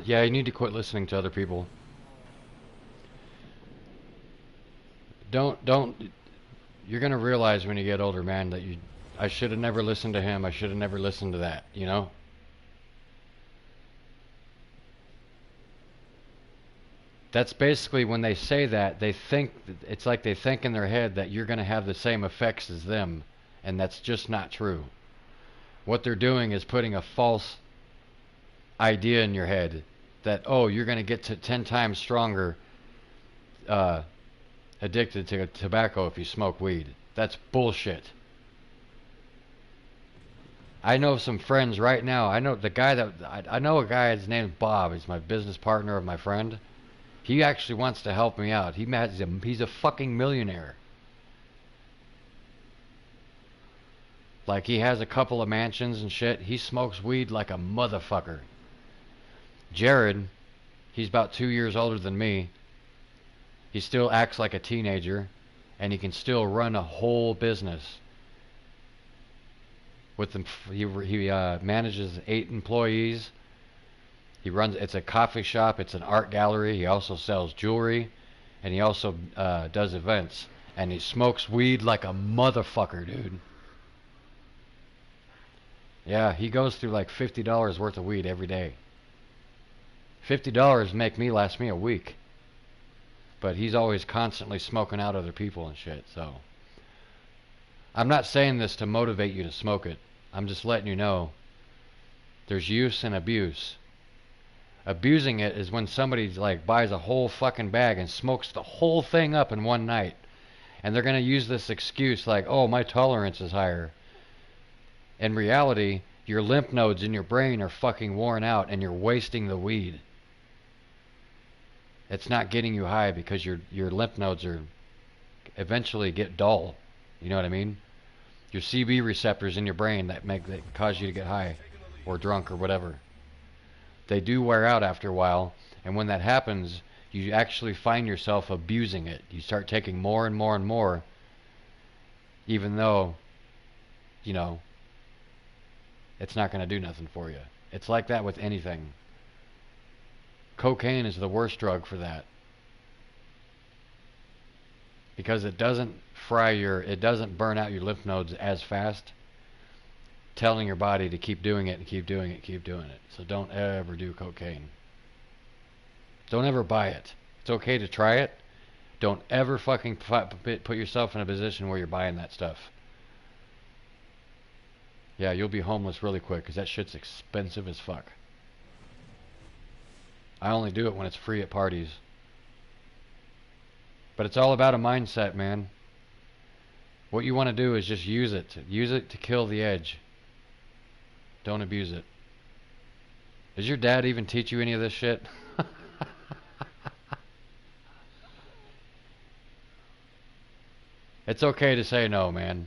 Yeah, you need to quit listening to other people. Don't. You're gonna realize when you get older, man, that I should have never listened to him. I should have never listened to that. You know. That's basically when they say that, they think it's like they think in their head that you're gonna have the same effects as them, and that's just not true. What they're doing is putting a false idea in your head that, oh, you're gonna get to 10 times stronger uh, addicted to tobacco if you smoke weed. That's bullshit. I know some friends right now. I know the guy that I know a guy. His name's Bob. He's my business partner of my friend. He actually wants to help me out. He's a fucking millionaire. Like he has a couple of mansions and shit. He smokes weed like a motherfucker. Jared, he's about 2 years older than me. He still acts like a teenager, and he can still run a whole business. With them, he manages 8 employees. He runs. It's a coffee shop. It's an art gallery. He also sells jewelry, and he also does events. And he smokes weed like a motherfucker, dude. Yeah, he goes through like $50 worth of weed every day. $50 last me a week. But he's always constantly smoking out other people and shit. So I'm not saying this to motivate you to smoke it. I'm just letting you know there's use and abuse. Abusing it is when somebody like buys a whole fucking bag and smokes the whole thing up in one night. And they're going to use this excuse like, oh, my tolerance is higher. In reality, your lymph nodes in your brain are fucking worn out and you're wasting the weed. It's not getting you high because your lymph nodes are eventually get dull. You know what I mean? Your CB receptors in your brain that cause you to get high or drunk or whatever. They do wear out after a while, and when that happens, you actually find yourself abusing it. You start taking more and more and more, even though, you know, it's not going to do nothing for you. It's like that with anything. Cocaine is the worst drug for that. Because it doesn't it doesn't burn out your lymph nodes as fast, telling your body to keep doing it and keep doing it, keep doing it. So don't ever do cocaine. Don't ever buy it. It's okay to try it. Don't ever fucking put yourself in a position where you're buying that stuff. Yeah, you'll be homeless really quick because that shit's expensive as fuck. I only do it when it's free at parties. But it's all about a mindset, man. What you want to do is just use it. Use it to kill the edge. Don't abuse it. Does your dad even teach you any of this shit? It's okay to say no, man.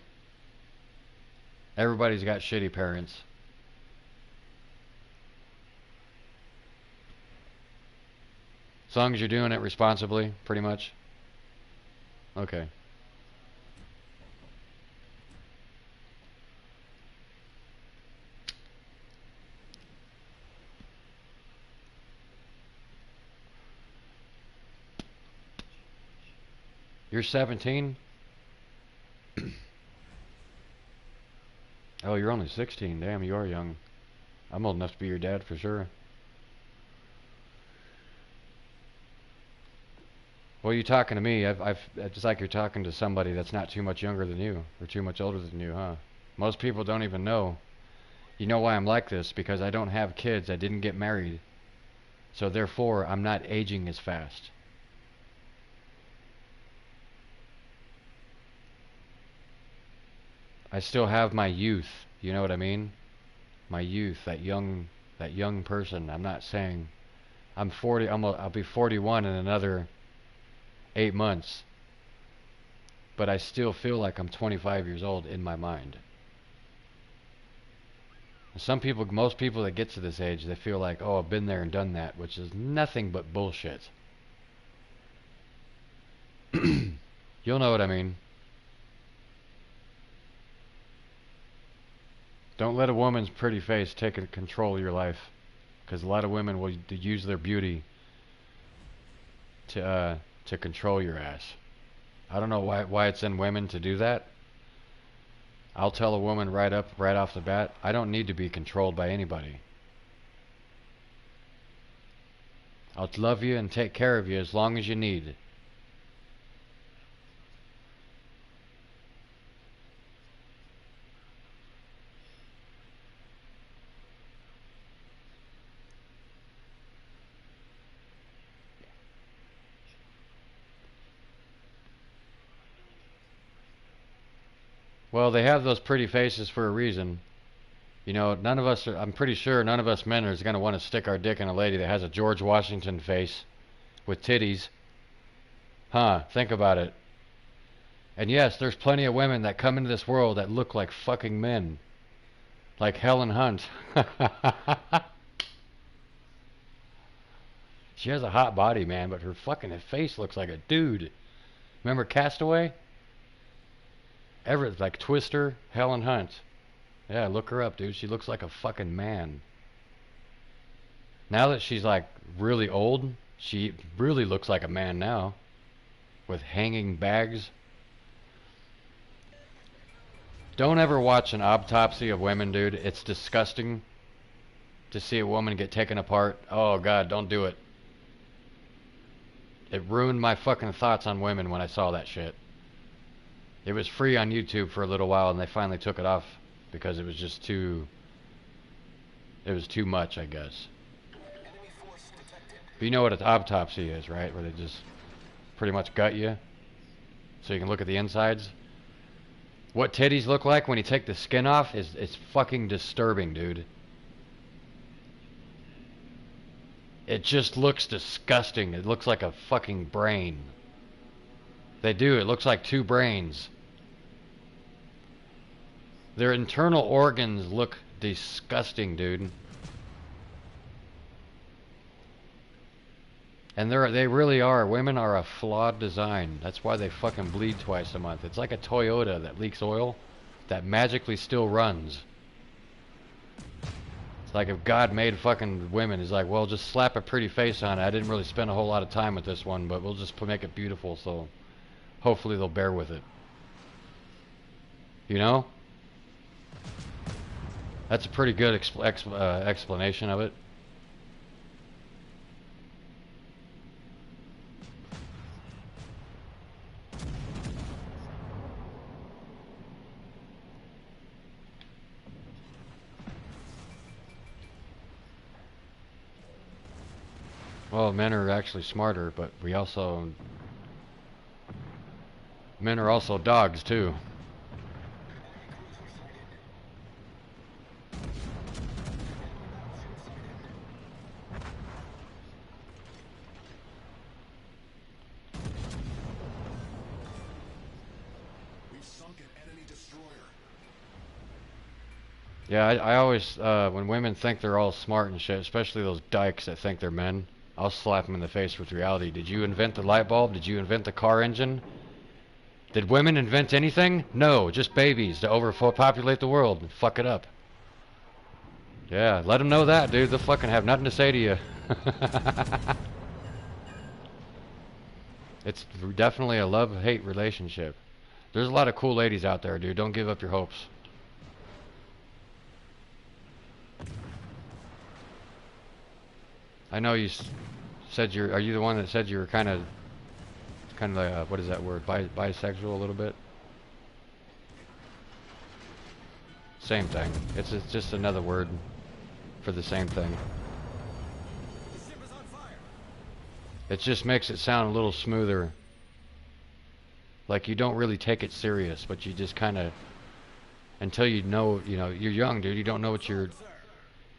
Everybody's got shitty parents. As long as you're doing it responsibly, pretty much. Okay. You're 17? Oh, you're only 16. Damn, you are young. I'm old enough to be your dad for sure. Well, you talking to me, it's like you're talking to somebody that's not too much younger than you, or too much older than you, huh? Most people don't even know. You know why I'm like this? Because I don't have kids, I didn't get married. So therefore, I'm not aging as fast. I still have my youth, you know what I mean? My youth, that young person. I'm not saying I'm 40, I'll be 41 in another 8 months. But I still feel like I'm 25 years old in my mind. Most people that get to this age, they feel like, oh, I've been there and done that, which is nothing but bullshit. You'll know what I mean. Don't let a woman's pretty face take control of your life, because a lot of women will use their beauty to control your ass. I don't know why it's in women to do that. I'll tell a woman right off the bat, I don't need to be controlled by anybody. I'll love you and take care of you as long as you need. Well, they have those pretty faces for a reason. You know, I'm pretty sure none of us men are going to want to stick our dick in a lady that has a George Washington face with titties. Huh, think about it. And yes, there's plenty of women that come into this world that look like fucking men. Like Helen Hunt. She has a hot body, man, but her fucking face looks like a dude. Remember Castaway? Everett, like Twister, Helen Hunt. Yeah, look her up, dude. She looks like a fucking man. Now that she's like really old, she really looks like a man now. With hanging bags. Don't ever watch an autopsy of women, dude. It's disgusting to see a woman get taken apart. Oh god, don't do it. It ruined my fucking thoughts on women when I saw that shit. It was free on YouTube for a little while and they finally took it off because it was just too much, I guess. Enemy force But you know what an autopsy is, right? Where they just pretty much gut you so you can look at the insides. What titties look like when you take the skin off is it's fucking disturbing, dude. It just looks disgusting. It looks like a fucking brain. They do. It looks like two brains. Their internal organs look disgusting, dude. And they really are. Women are a flawed design. That's why they fucking bleed twice a month. It's like a Toyota that leaks oil that magically still runs. It's like if God made fucking women, he's like, well, just slap a pretty face on it. I didn't really spend a whole lot of time with this one, but we'll just make it beautiful, so hopefully they'll bear with it. You know? That's a pretty good explanation of it. Well, men are actually smarter, but men are also dogs too. We've sunk an enemy destroyer. Yeah, I always, when women think they're all smart and shit, especially those dykes that think they're men, I'll slap them in the face with reality. Did you invent the light bulb? Did you invent the car engine? Did women invent anything? No, just babies to overpopulate the world and fuck it up. Yeah, let them know that, dude. They'll fucking have nothing to say to you. It's definitely a love-hate relationship. There's a lot of cool ladies out there, dude. Don't give up your hopes. I know you said are you the one that said you were kind of like, what is that word? Bisexual a little bit? Same thing. It's just another word for the same thing. The ship is on fire. It just makes it sound a little smoother. Like you don't really take it serious, but you just kind of, until you know, you're young, dude. You don't know what you're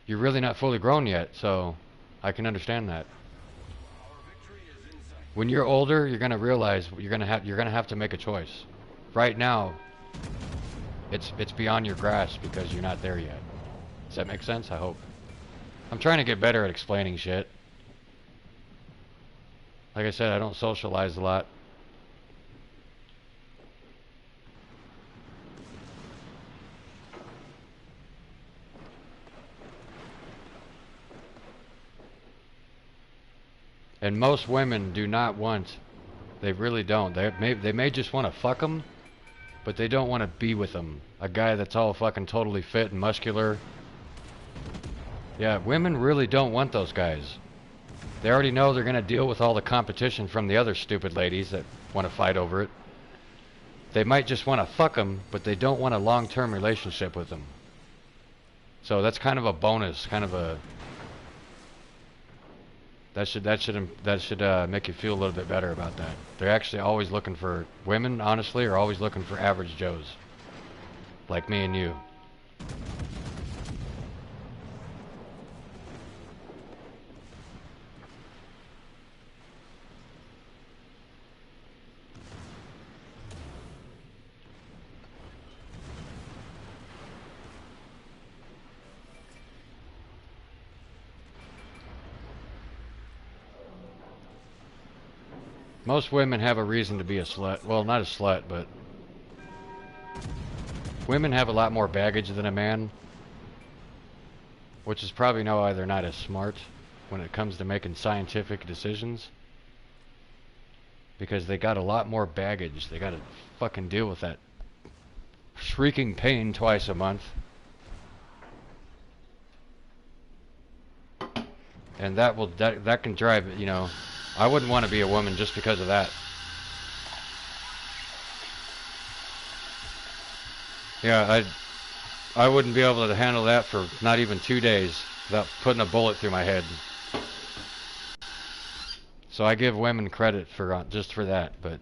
really not fully grown yet, so I can understand that. Our victory is in sight. When you're older, you're gonna realize you're gonna have to make a choice. Right now, it's beyond your grasp because you're not there yet. Does that make sense? I hope. I'm trying to get better at explaining shit. Like I said, I don't socialize a lot. And most women do not want, they really don't. They may just want to fuck them, but they don't want to be with them. A guy that's all fucking totally fit and muscular. Yeah, women really don't want those guys. They already know they're going to deal with all the competition from the other stupid ladies that want to fight over it. They might just want to fuck them, but they don't want a long-term relationship with them. So that's kind of a bonus, kind of a... That should make you feel a little bit better about that. They're actually always looking for, women, honestly, are always looking for average Joes. Like me and you. Most women have a reason to be a slut. Well, not a slut, but women have a lot more baggage than a man, which is probably why they're not as smart when it comes to making scientific decisions. Because they got a lot more baggage. They gotta fucking deal with that shrieking pain twice a month. And that can drive, I wouldn't want to be a woman just because of that. Yeah, I wouldn't be able to handle that for not even 2 days without putting a bullet through my head. So I give women credit for just for that, but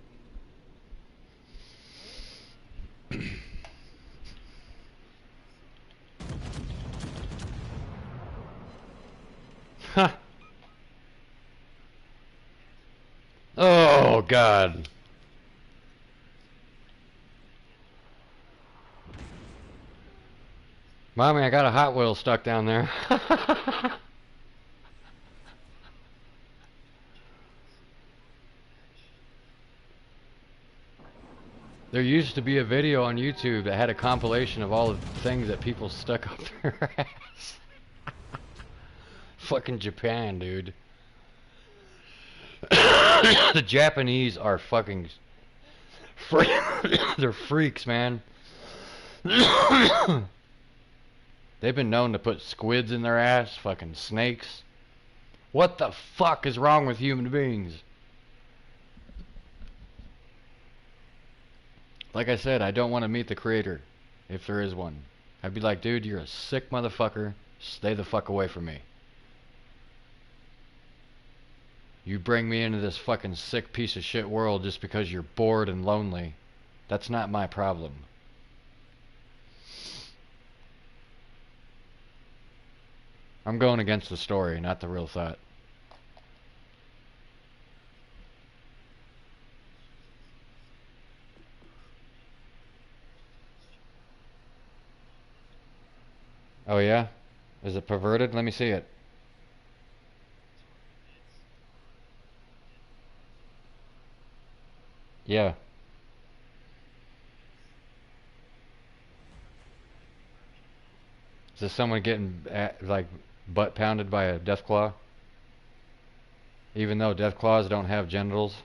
oh God. Mommy, I got a Hot Wheel stuck down there. There used to be a video on YouTube that had a compilation of all the things that people stuck up their ass. Fucking Japan, dude. The Japanese are fucking they're freaks, man. They've been known to put squids in their ass, fucking snakes. What the fuck is wrong with human beings? Like I said, I don't want to meet the creator, if there is one. I'd be like, dude, you're a sick motherfucker. Stay the fuck away from me. You bring me into this fucking sick piece of shit world just because you're bored and lonely. That's not my problem. I'm going against the story, not the real thought. Oh yeah? Is it perverted? Let me see it. Yeah. Is this someone getting like butt pounded by a deathclaw? Even though deathclaws don't have genitals?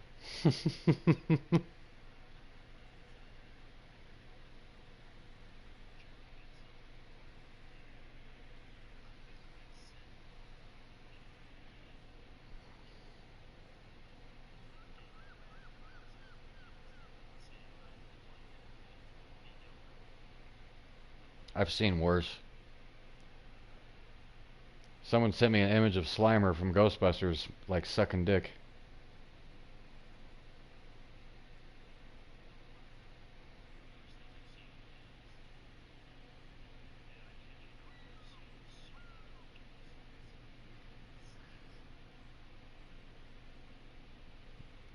I've seen worse. Someone sent me an image of Slimer from Ghostbusters, like sucking dick.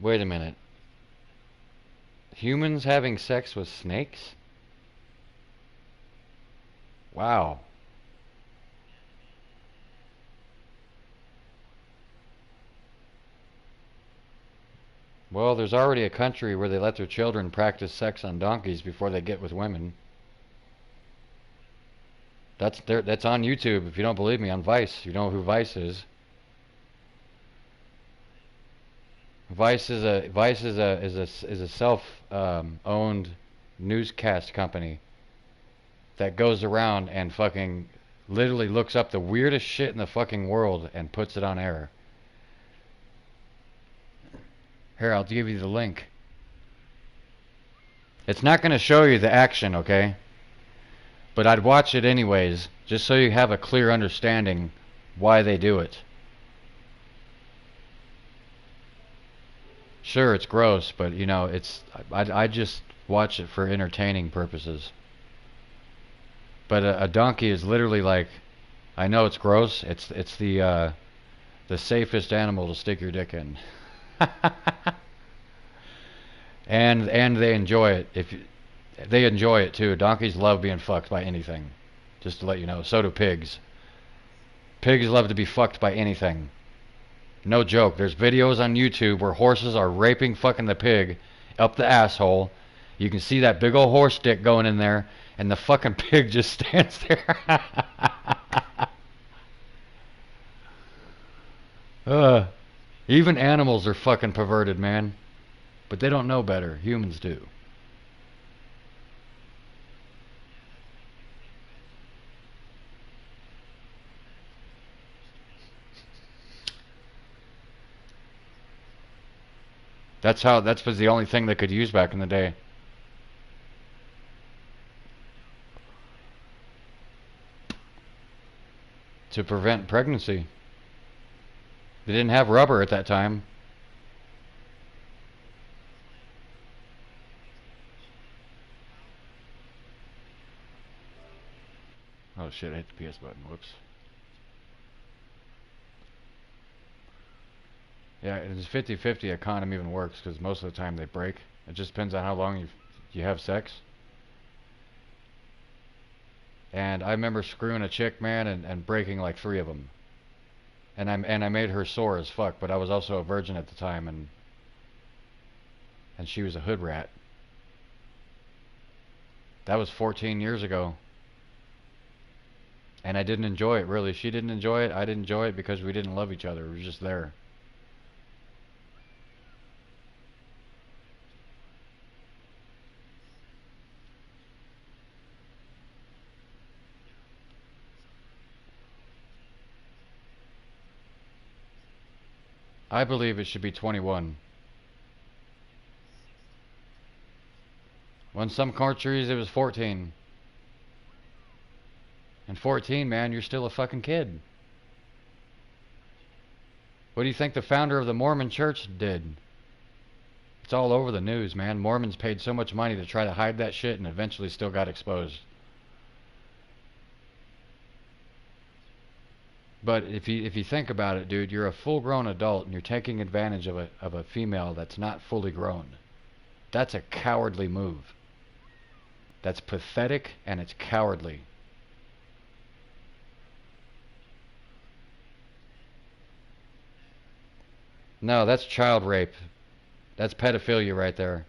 Wait a minute. Humans having sex with snakes? Wow. Well, there's already a country where they let their children practice sex on donkeys before they get with women. That's on YouTube. If you don't believe me, on Vice. You know who Vice is. Vice is a self owned newscast company that goes around and fucking literally looks up the weirdest shit in the fucking world and puts it on air. Here, I'll give you the link. It's not going to show you the action, okay? But I'd watch it anyways, just so you have a clear understanding why they do it. Sure, it's gross, but you know, I just watch it for entertaining purposes. But a donkey is literally like, I know it's gross. It's the safest animal to stick your dick in. And they enjoy it. They enjoy it too. Donkeys love being fucked by anything. Just to let you know. So do pigs. Pigs love to be fucked by anything. No joke. There's videos on YouTube where horses are raping fucking the pig up the asshole. You can see that big old horse dick going in there, and the fucking pig just stands there. uh, Even animals are fucking perverted, man. But they don't know better. Humans do. That was the only thing they could use back in the day. To prevent pregnancy. They didn't have rubber at that time. Oh shit, I hit the PS button. Whoops. Yeah, it's 50-50. A condom even works because most of the time they break. It just depends on how long you have sex. And I remember screwing a chick, man, and breaking like 3 of them. And I made her sore as fuck, but I was also a virgin at the time, and she was a hood rat. That was 14 years ago. And I didn't enjoy it, really. She didn't enjoy it. I didn't enjoy it because we didn't love each other. We were just there. I believe it should be 21. Well, in some countries it was 14. And 14, man, you're still a fucking kid. What do you think the founder of the Mormon church did? It's all over the news, man. Mormons paid so much money to try to hide that shit and eventually still got exposed. But if you think about it, dude, you're a full-grown adult and you're taking advantage of a female that's not fully grown. That's a cowardly move. That's pathetic and it's cowardly. No, that's child rape. That's pedophilia right there.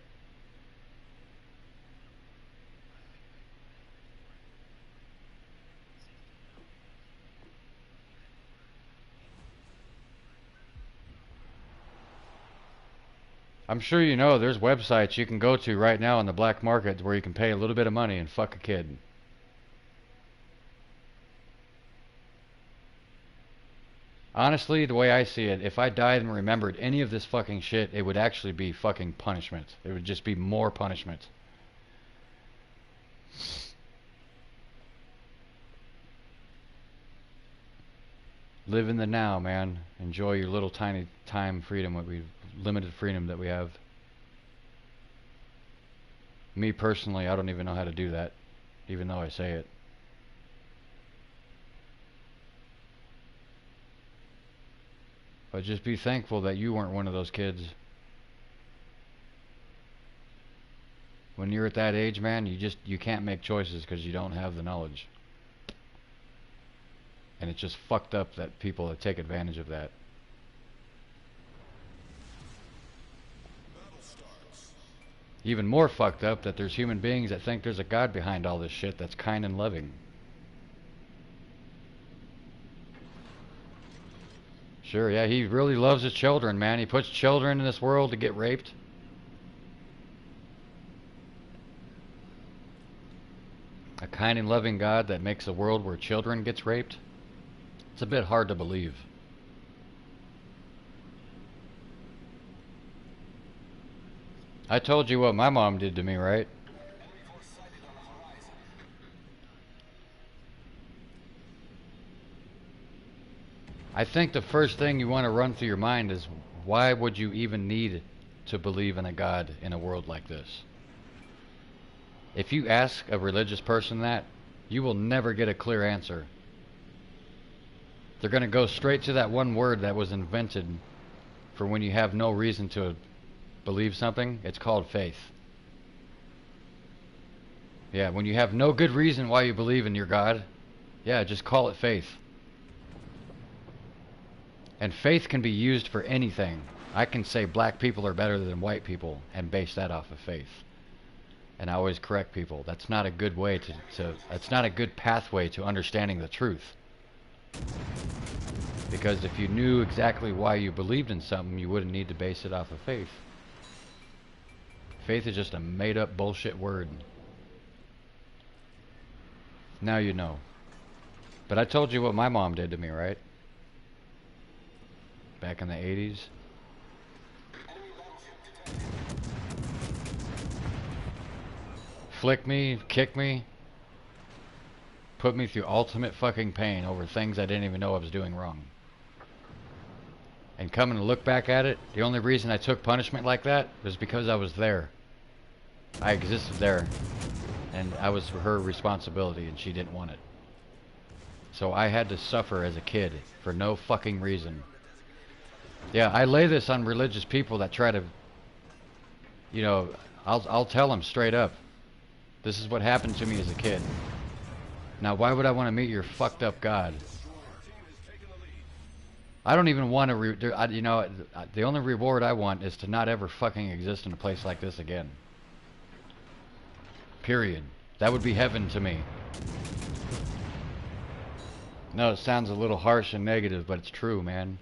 I'm sure you know there's websites you can go to right now in the black market where you can pay a little bit of money and fuck a kid. Honestly, the way I see it, if I died and remembered any of this fucking shit, it would actually be fucking punishment. It would just be more punishment. Live in the now, man. Enjoy your little tiny time freedom, limited freedom that we have. Me personally, I don't even know how to do that, even though I say it. But just be thankful that you weren't one of those kids. When you're at that age, man, you can't make choices because you don't have the knowledge. And it's just fucked up that people that take advantage of that. Even more fucked up that there's human beings that think there's a God behind all this shit that's kind and loving. Sure, yeah, he really loves his children, man. He puts children in this world to get raped. A kind and loving God that makes a world where children gets raped? It's a bit hard to believe. I told you what my mom did to me, right? I think the first thing you want to run through your mind is, why would you even need to believe in a God in a world like this? If you ask a religious person that, you will never get a clear answer. They're going to go straight to that one word that was invented for when you have no reason to believe something. It's called faith. Yeah, when you have no good reason why you believe in your God, yeah, just call it faith. And faith can be used for anything. I can say black people are better than white people and base that off of faith. And I always correct people. That's not a good way that's not a good pathway to understanding the truth. Because if you knew exactly why you believed in something, you wouldn't need to base it off of faith. Faith is just a made-up bullshit word. Now you know. But I told you what my mom did to me, right? Back in the 80s. Flick me, kick me, put me through ultimate fucking pain over things I didn't even know I was doing wrong. And coming to look back at it, the only reason I took punishment like that was because I was there. I existed there. And I was her responsibility and she didn't want it. So I had to suffer as a kid for no fucking reason. Yeah, I lay this on religious people that try to, you know, I'll tell them straight up. This is what happened to me as a kid. Now, why would I want to meet your fucked up God? I don't even want to, you know, the only reward I want is to not ever fucking exist in a place like this again. Period. That would be heaven to me. No, it sounds a little harsh and negative, but it's true, man.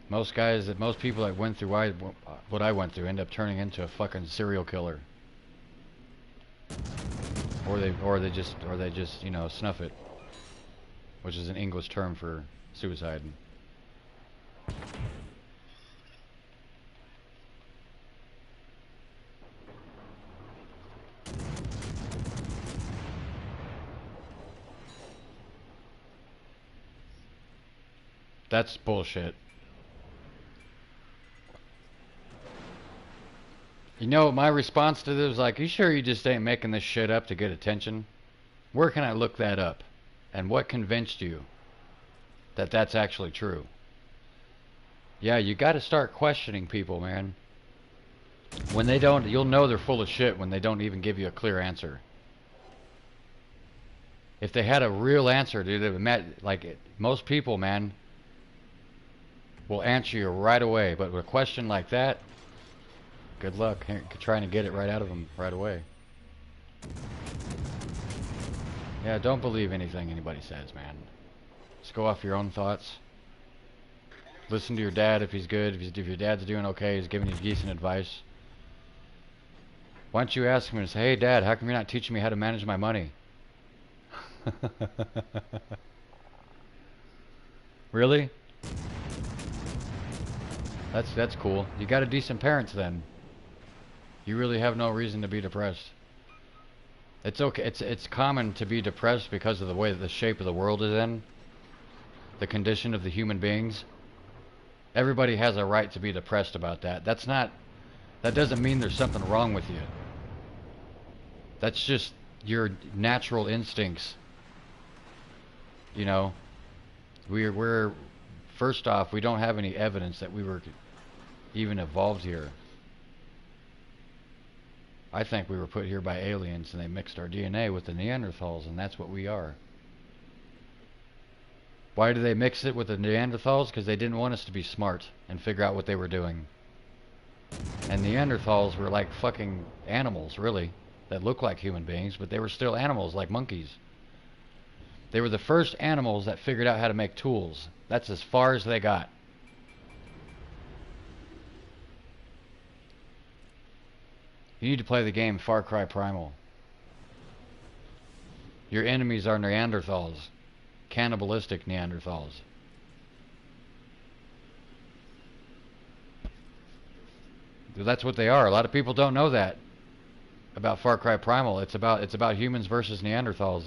Most people that went through what I went through end up turning into a fucking serial killer. Or they just, you know, snuff it. Which is an English term for suicide. That's bullshit. You know, my response to this was like, you sure you just ain't making this shit up to get attention? Where can I look that up? And what convinced you that that's actually true? Yeah, you gotta start questioning people, man. When they don't, you'll know they're full of shit when they don't even give you a clear answer. If they had a real answer, dude, most people, man, will answer you right away. But with a question like that, good luck trying to get it right out of them right away. Yeah, don't believe anything anybody says, man. Just go off your own thoughts. Listen to your dad if he's good. If your dad's doing okay, he's giving you decent advice. Why don't you ask him and say, hey, Dad, how come you're not teaching me how to manage my money? Really? That's cool. You got a decent parents then. You really have no reason to be depressed. It's okay. It's common to be depressed because of the way that the shape of the world is in. The condition of the human beings. Everybody has a right to be depressed about that. That doesn't mean there's something wrong with you. That's just your natural instincts. You know, we're first off, we don't have any evidence that we were even evolved here. I think we were put here by aliens and they mixed our DNA with the Neanderthals, and that's what we are. Why do they mix it with the Neanderthals? Because they didn't want us to be smart and figure out what they were doing. And Neanderthals were like fucking animals, really, that looked like human beings, but they were still animals, like monkeys. They were the first animals that figured out how to make tools. That's as far as they got. You need to play the game Far Cry Primal. Your enemies are Neanderthals. Cannibalistic Neanderthals. That's what they are. A lot of people don't know that about Far Cry Primal. It's about humans versus Neanderthals.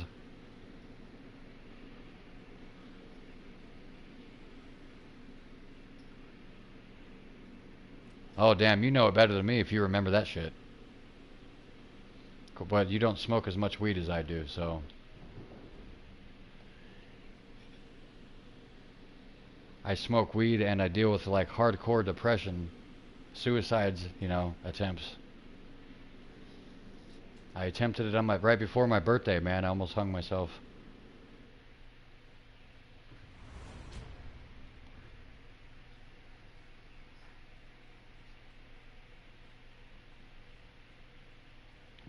Oh damn, you know it better than me if you remember that shit. But you don't smoke as much weed as I do, so. I smoke weed and I deal with like hardcore depression, suicides, you know, attempts. I attempted it on right before my birthday, man. I almost hung myself.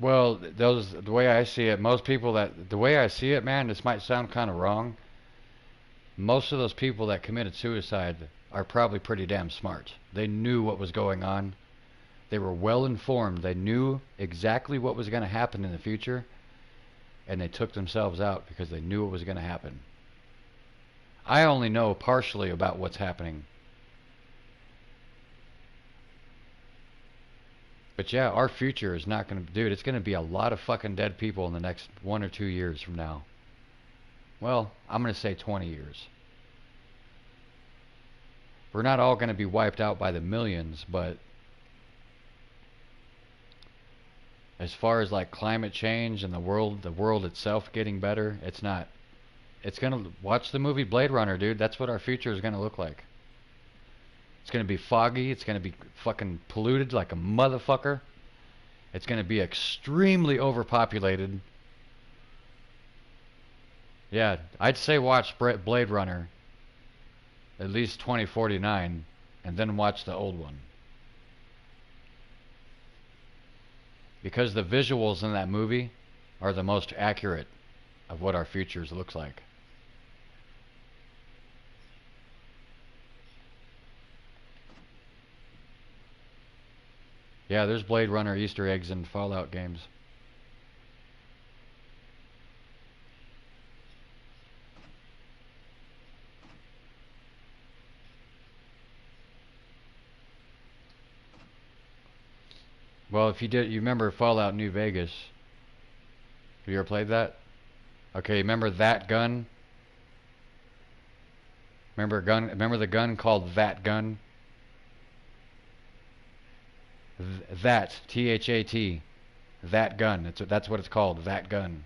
Well, the way I see it, the way I see it, man, this might sound kind of wrong. Most of those people that committed suicide are probably pretty damn smart. They knew what was going on. They were well informed. They knew exactly what was going to happen in the future, and they took themselves out because they knew what was going to happen. I only know partially about what's happening. But yeah, our future is not going to, dude, it's going to be a lot of fucking dead people in the next 1 or 2 years from now. Well, I'm going to say 20 years. We're not all going to be wiped out by the millions, but As far as like climate change and the world itself getting better, it's not. It's gonna watch the movie Blade Runner, dude. That's what our future is gonna look like. It's gonna be foggy. It's gonna be fucking polluted like a motherfucker. It's gonna be extremely overpopulated. Yeah, I'd say watch Blade Runner at least 2049, and then watch the old one because the visuals in that movie are the most accurate of what our futures looks like. Yeah, there's Blade Runner Easter eggs in Fallout games. Well, if you remember Fallout New Vegas. Have you ever played that? Okay, remember that gun? Remember the gun called that gun? That THAT. That gun. That's what it's called. That gun.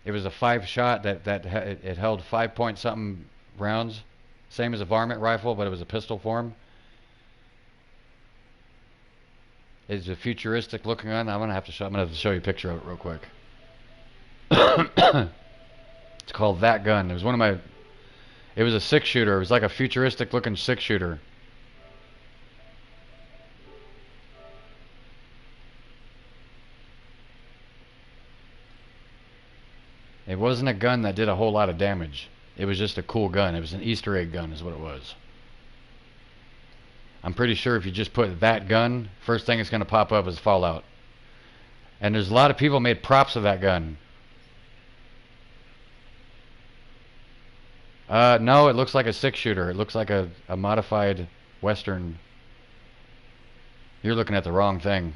It was a 5 shot it held 5 point something rounds, same as a varmint rifle, but it was a pistol form. It's a futuristic looking gun. I'm gonna have to show you a picture of it real quick. It's called that gun. It was one of my. It was a 6-shooter. It was like a futuristic looking 6-shooter. It wasn't a gun that did a whole lot of damage. It was just a cool gun. It was an Easter egg gun, is what it was. I'm pretty sure if you just put that gun, first thing that's going to pop up is Fallout. And there's a lot of people made props of that gun. No, it looks like a 6-shooter. It looks like a modified Western. You're looking at the wrong thing.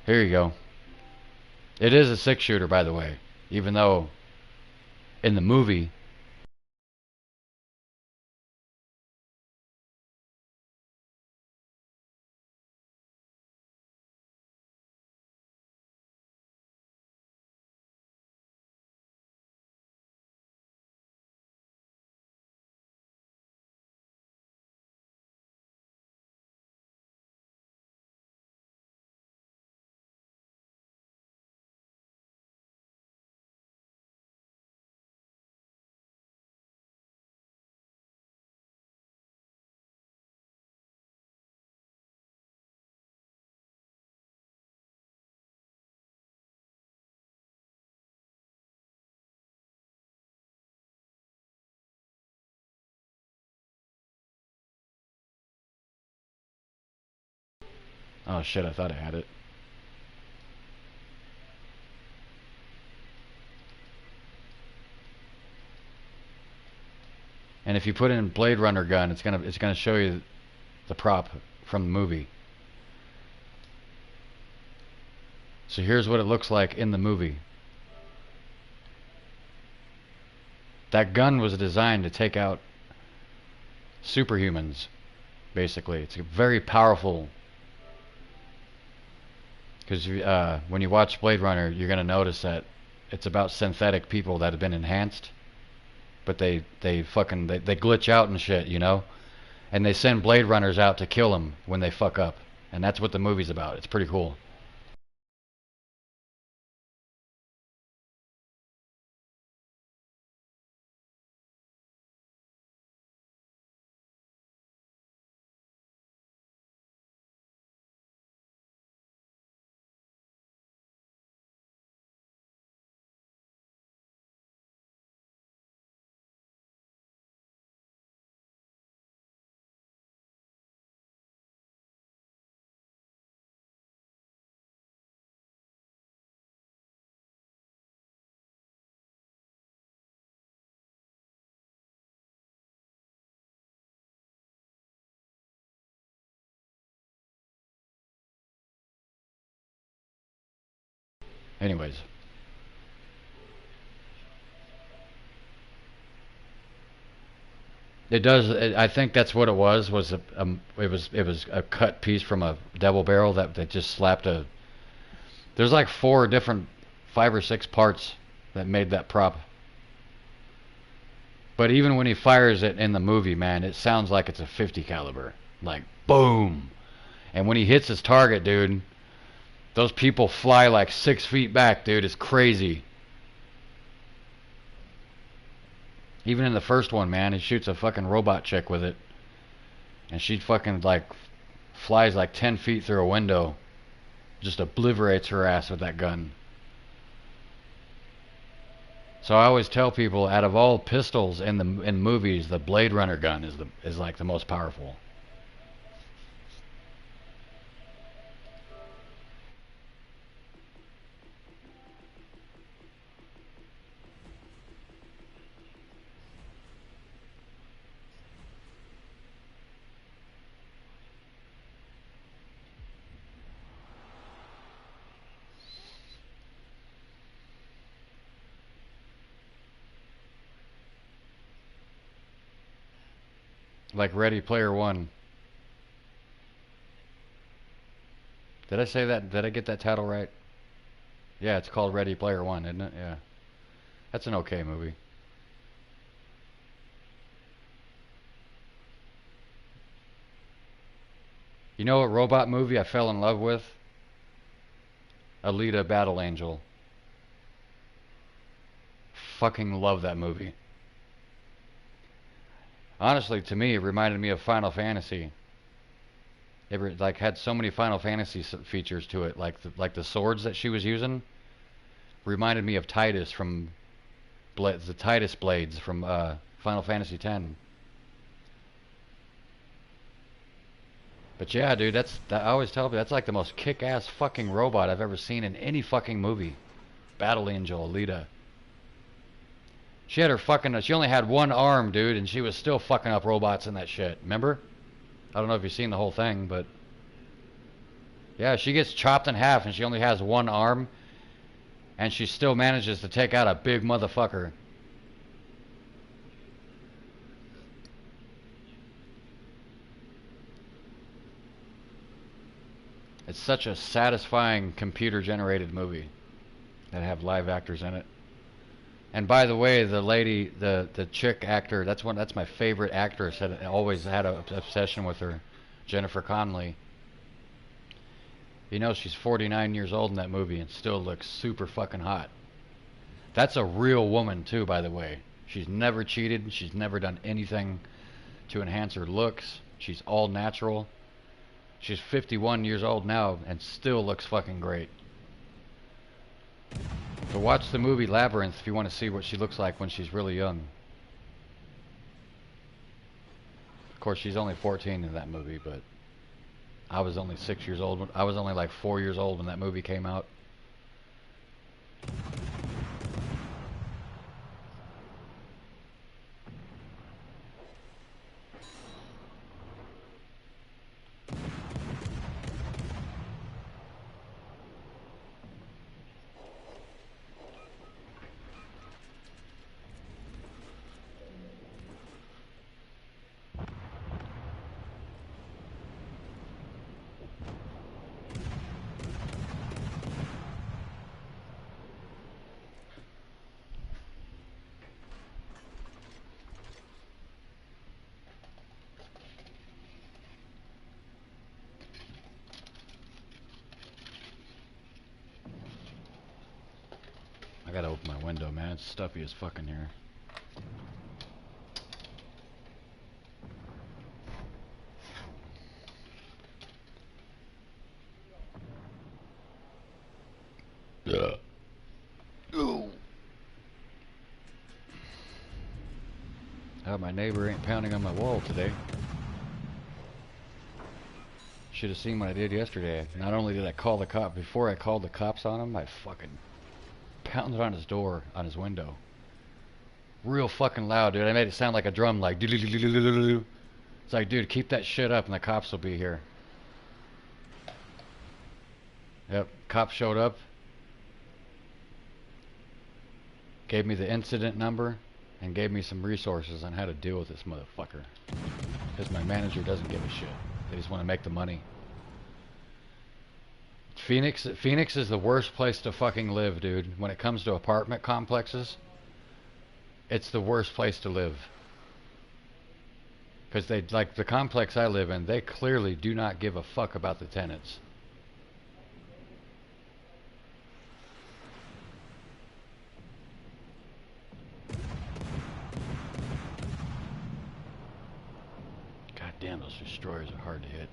Here you go. It is a 6-shooter, by the way. Even though in the movie oh shit, I thought I had it. And if you put in Blade Runner gun, it's gonna show you the prop from the movie. So here's what it looks like in the movie. That gun was designed to take out superhumans, basically. It's very powerful. Because when you watch Blade Runner, you're gonna notice that it's about synthetic people that have been enhanced, but they fucking they glitch out and shit, you know. And they send Blade Runners out to kill them when they fuck up, and that's what the movie's about. It's pretty cool. Anyways, It does. I think that's what it was. It was a cut piece from a double barrel that just slapped a. There's like four different, 5 or 6 parts that made that prop. But even when he fires it in the movie, man, it sounds like it's a 50 caliber. Like boom. And when he hits his target, dude, those people fly like 6 feet back, dude. It's crazy. Even in the first one, man, he shoots a fucking robot chick with it, and she fucking like flies like 10 feet through a window, just obliterates her ass with that gun. So I always tell people, out of all pistols in movies, the Blade Runner gun is like the most powerful. Like Ready Player One. Did I say that? Did I get that title right? Yeah, it's called Ready Player One, isn't it? Yeah. That's an okay movie. You know what robot movie I fell in love with? Alita Battle Angel. Fucking love that movie. Honestly, to me, it reminded me of Final Fantasy. It like had so many Final Fantasy features to it, like the swords that she was using reminded me of Titus from the Titus blades from Final Fantasy X. But yeah, dude, I always tell people that's like the most kick-ass fucking robot I've ever seen in any fucking movie. Battle Angel, Alita. She had her fucking. She only had one arm, dude, and she was still fucking up robots and that shit. Remember? I don't know if you've seen the whole thing, but yeah, she gets chopped in half and she only has one arm, and she still manages to take out a big motherfucker. It's such a satisfying computer-generated movie that have live actors in it. And by the way, the lady, the chick actor, that's my favorite actress. I always had an obsession with her, Jennifer Connelly. You know she's 49 years old in that movie and still looks super fucking hot. That's a real woman too, by the way. She's never cheated. She's never done anything to enhance her looks. She's all natural. She's 51 years old now and still looks fucking great. So watch the movie Labyrinth if you want to see what she looks like when she's really young. Of course, she's only 14 in that movie, but I was only 6 years old. I was only like 4 years old when that movie came out. I gotta open my window, man. It's stuffy as fucking here. Yeah. Ooh. My neighbor ain't pounding on my wall today. Should have seen what I did yesterday. Not only did I call the cop, before I called the cops on him, I fucking pounded on his door, on his window. Real fucking loud, dude. I made it sound like a drum, like doo-doo-doo-doo-doo-doo. It's like, dude, keep that shit up and the cops will be here. Yep, cops showed up. Gave me the incident number. and gave me some resources on how to deal with this motherfucker. Because my manager doesn't give a shit. They just want to make the money. Phoenix is the worst place to fucking live, dude. When it comes to apartment complexes, it's the worst place to live. Because they, like the complex I live in, they clearly do not give a fuck about the tenants. God damn, those destroyers are hard to hit.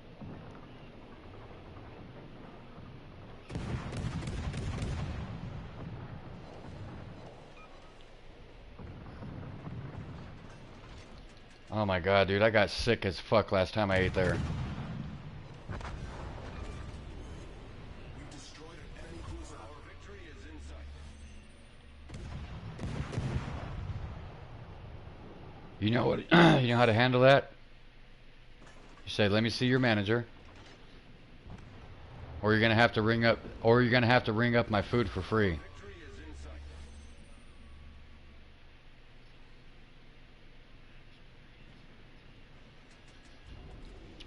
Oh my god, dude, I got sick as fuck last time I ate there. We've destroyed an enemy cruiser. Our victory is in sight. You know what? You know how to handle that? You say, "Let me see your manager," or you're gonna have to ring up, my food for free. Victory is in sight.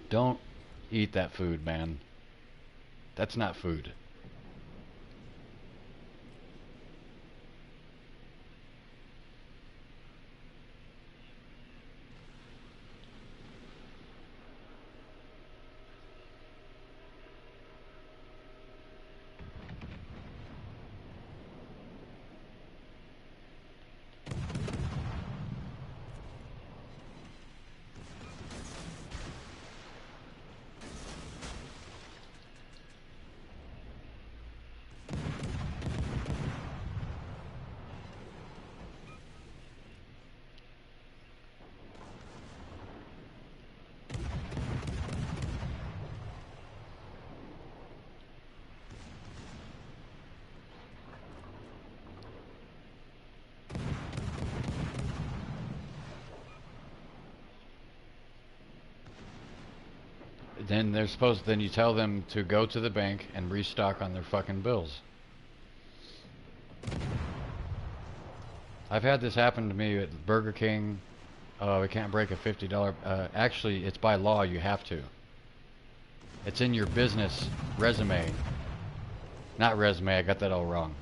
Don't eat that food, man. That's not food. Then you tell them to go to the bank and restock on their fucking bills. I've had this happen to me at Burger King. We can't break a $50. Actually, it's by law you have to. It's in your business resume. Not resume, I got that all wrong.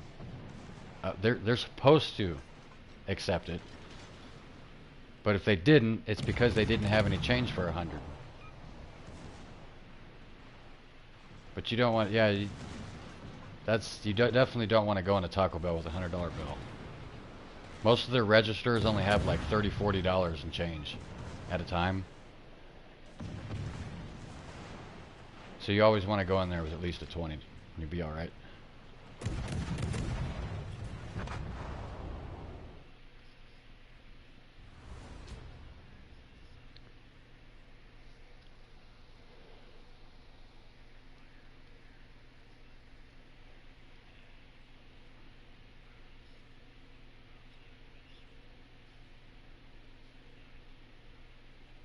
They're supposed to accept it. But if they didn't, it's because they didn't have any change for 100. But you don't want, yeah, you definitely don't want to go into Taco Bell with a $100 bill. Most of their registers only have like $30, $40 in change at a time. So you always want to go in there with at least a 20, and you'll be all right.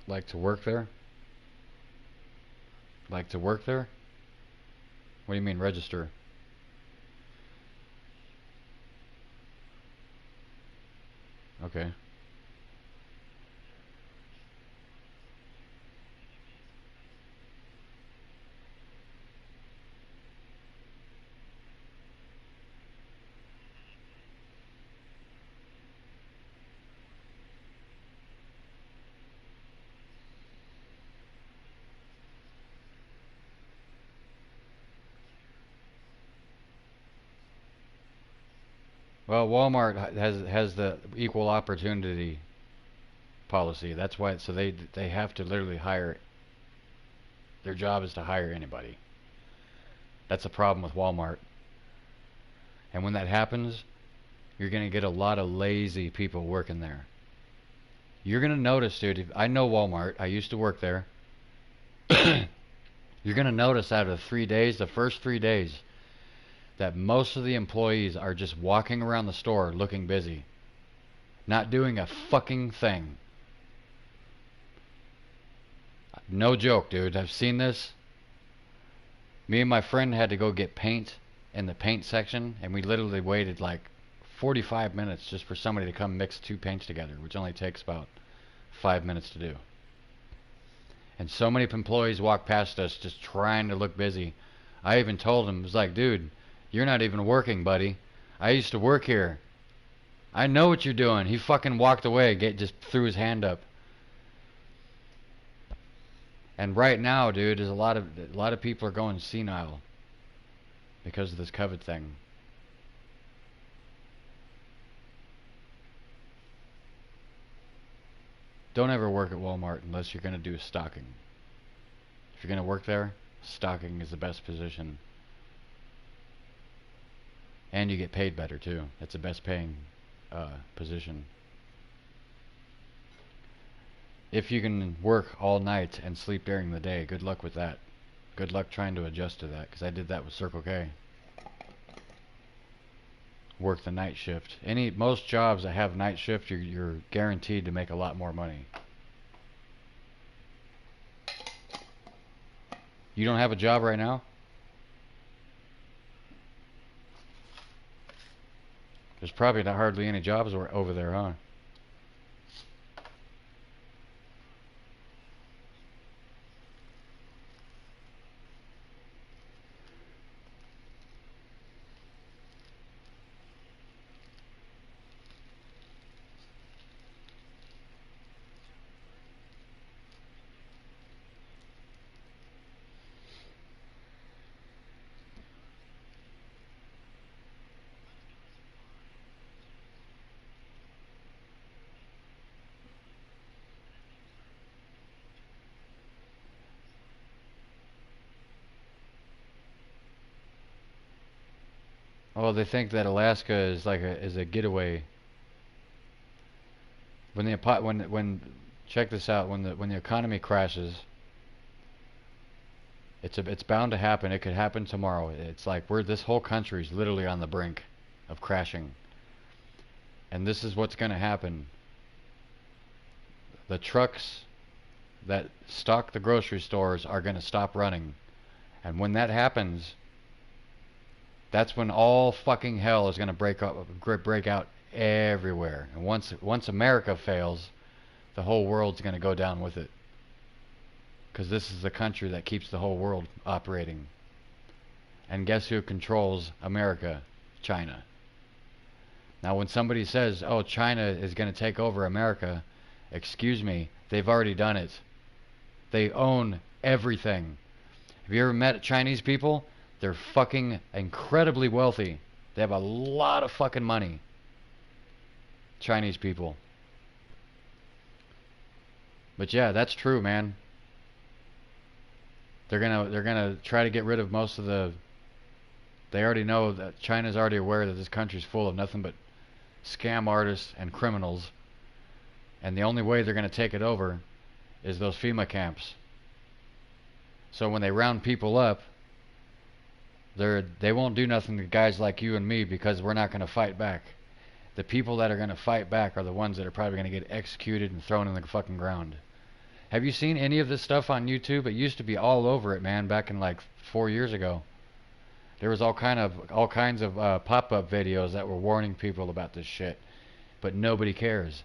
Like to work there? Like to work there? What do you mean register? Okay. Well, Walmart has the equal opportunity policy. That's why, so they have to literally hire. Their job is to hire anybody. That's a problem with Walmart. And when that happens, you're gonna get a lot of lazy people working there. You're gonna notice, dude. I know Walmart. I used to work there. You're gonna notice out of 3 days, the first 3 days, that most of the employees are just walking around the store looking busy, not doing a fucking thing. No joke, dude. I've seen this. Me and my friend had to go get paint in the paint section, and we literally waited like 45 minutes just for somebody to come mix two paints together, which only takes about 5 minutes to do. And so many employees walk past us just trying to look busy. I even told him, I was like, dude, you're not even working, buddy. I used to work here. I know what you're doing. He fucking walked away, just threw his hand up. And right now, dude, there's a lot of people are going senile because of this COVID thing. Don't ever work at Walmart unless you're going to do stocking. If you're going to work there, stocking is the best position. And you get paid better too. It's the best paying position. If you can work all night and sleep during the day, good luck with that. Good luck trying to adjust to that, because I did that with Circle K. Work the night shift. Most jobs that have night shift, you're guaranteed to make a lot more money. You don't have a job right now? There's probably not hardly any jobs over there, huh? Oh, they think that Alaska is like a getaway. When check this out, when the economy crashes, it's bound to happen. It could happen tomorrow. It's like this whole country is literally on the brink of crashing. And this is what's going to happen. The trucks that stock the grocery stores are going to stop running. And when that happens, that's when all fucking hell is going to break out everywhere. And once America fails, the whole world's going to go down with it. Because this is the country that keeps the whole world operating. And guess who controls America? China. Now when somebody says, oh, China is going to take over America, excuse me, they've already done it. They own everything. Have you ever met Chinese people? They're fucking incredibly wealthy. They have a lot of fucking money. Chinese people. But yeah, that's true, man. They're gonna try to get rid of most of the. They already know that China's already aware that this country's full of nothing but scam artists and criminals. And the only way they're gonna take it over is those FEMA camps. So when they round people up, they won't do nothing to guys like you and me because we're not gonna fight back. The people that are gonna fight back are the ones that are probably gonna get executed and thrown in the fucking ground. Have you seen any of this stuff on YouTube? It used to be all over it, man, back in like 4 years ago. There was all kinds of pop-up videos that were warning people about this shit, but nobody cares.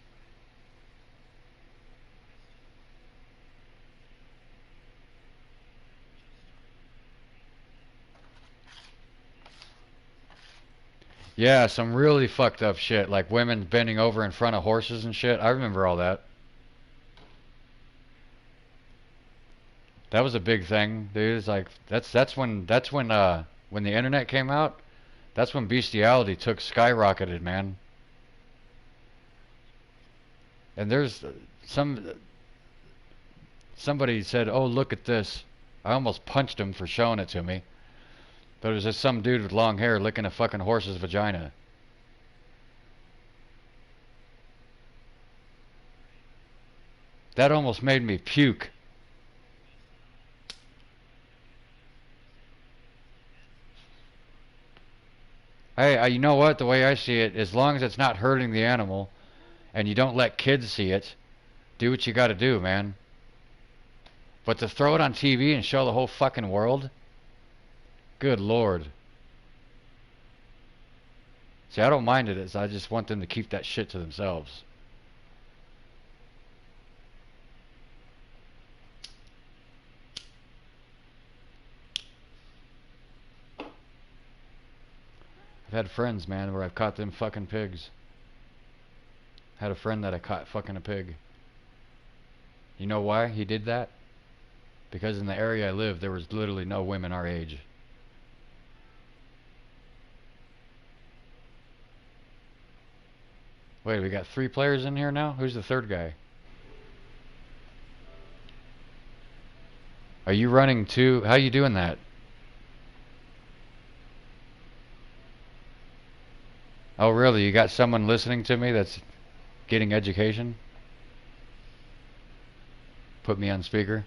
Yeah, some really fucked up shit, like women bending over in front of horses and shit. I remember all that. That was a big thing, dude. It's like when the internet came out, that's when bestiality took skyrocketed, man. And there's somebody said, "Oh, look at this." I almost punched him for showing it to me. But it was just some dude with long hair licking a fucking horse's vagina. That almost made me puke. Hey, you know what? The way I see it, as long as it's not hurting the animal, and you don't let kids see it, do what you gotta do, man. But to throw it on TV and show the whole fucking world? Good lord. See, I don't mind it. I just want them to keep that shit to themselves. I've had friends, man, where I've caught them fucking pigs. Had a friend that I caught fucking a pig. You know why he did that? Because in the area I live, there was literally no women our age. Wait, we got 3 players in here now? Who's the third guy? Are you running too? How you doing that? Oh, really? You got someone listening to me that's getting education? Put me on speaker.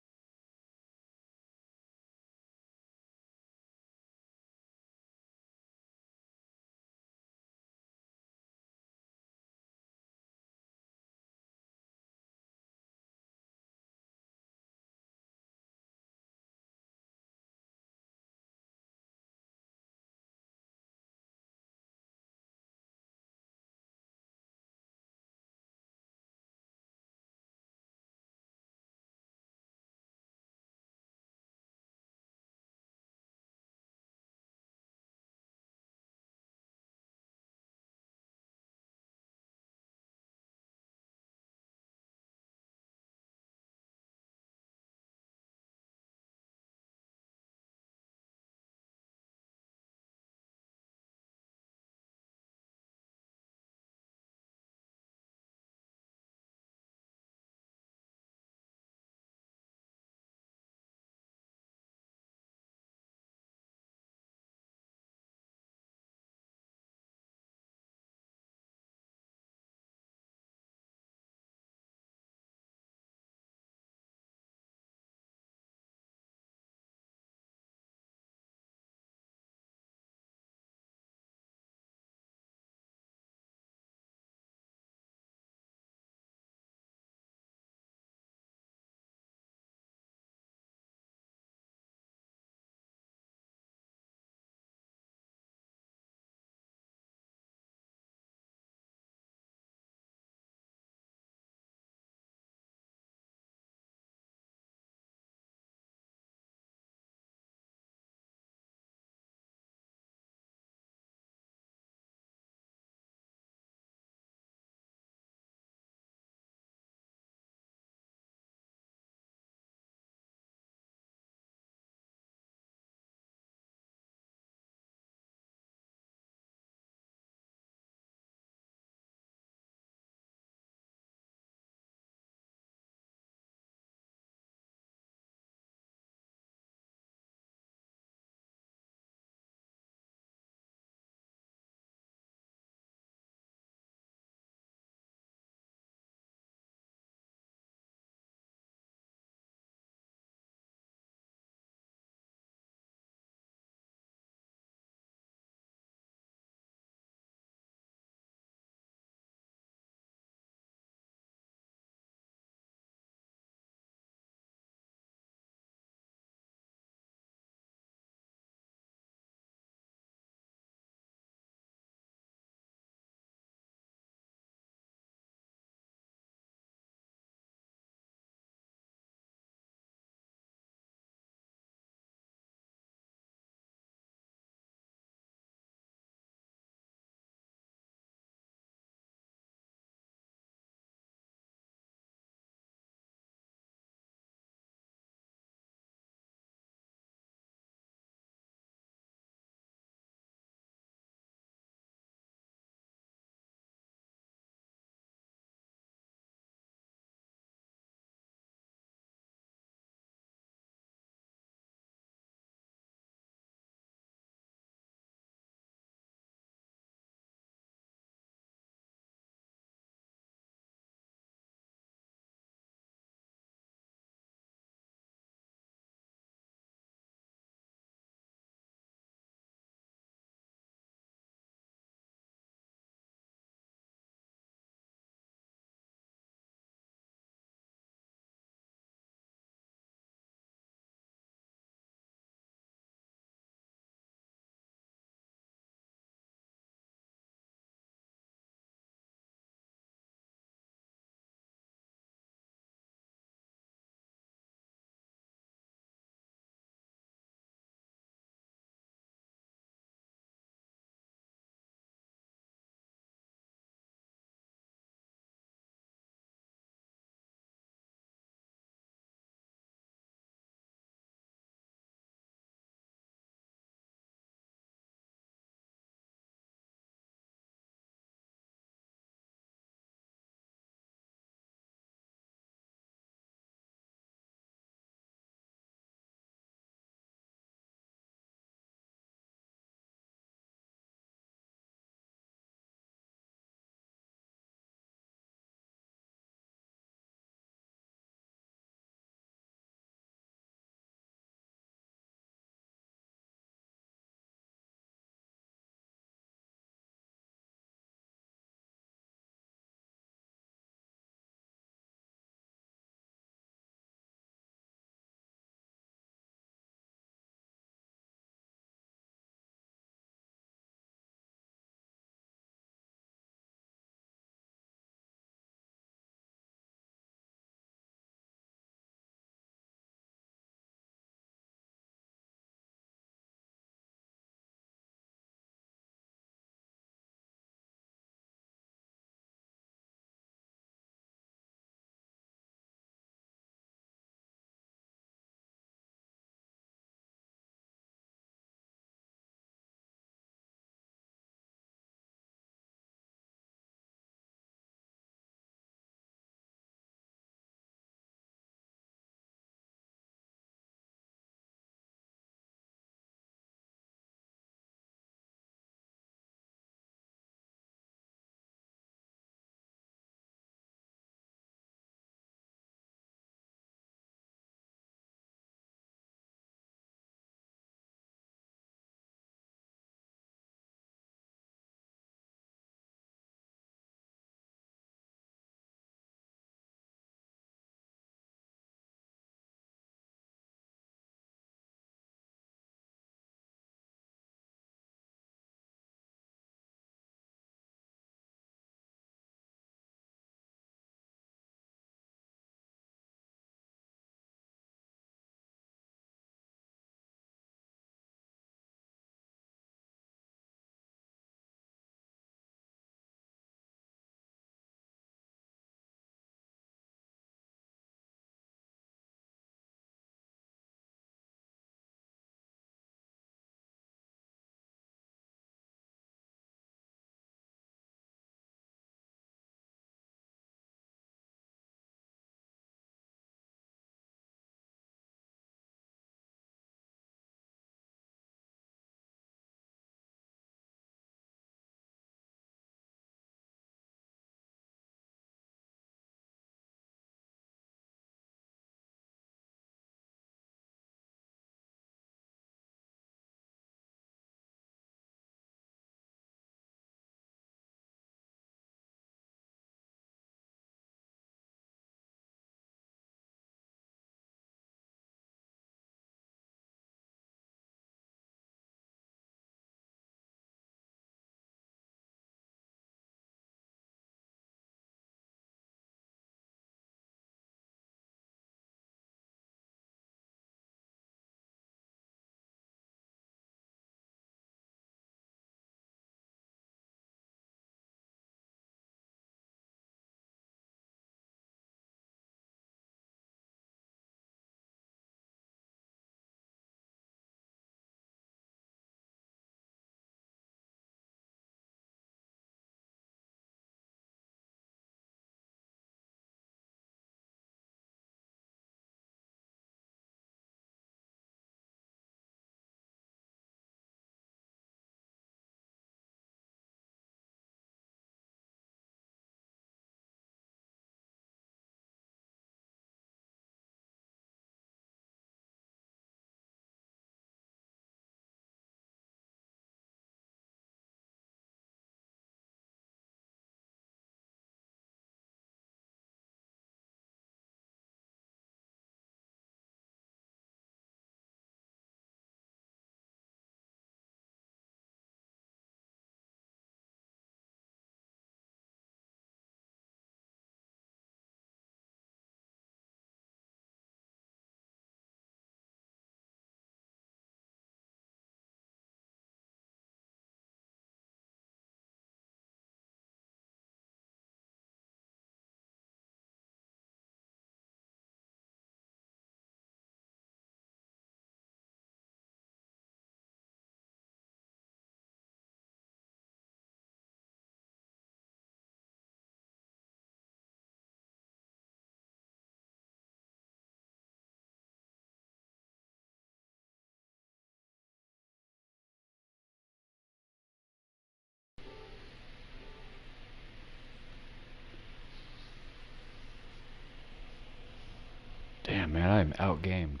Man, I am outgamed.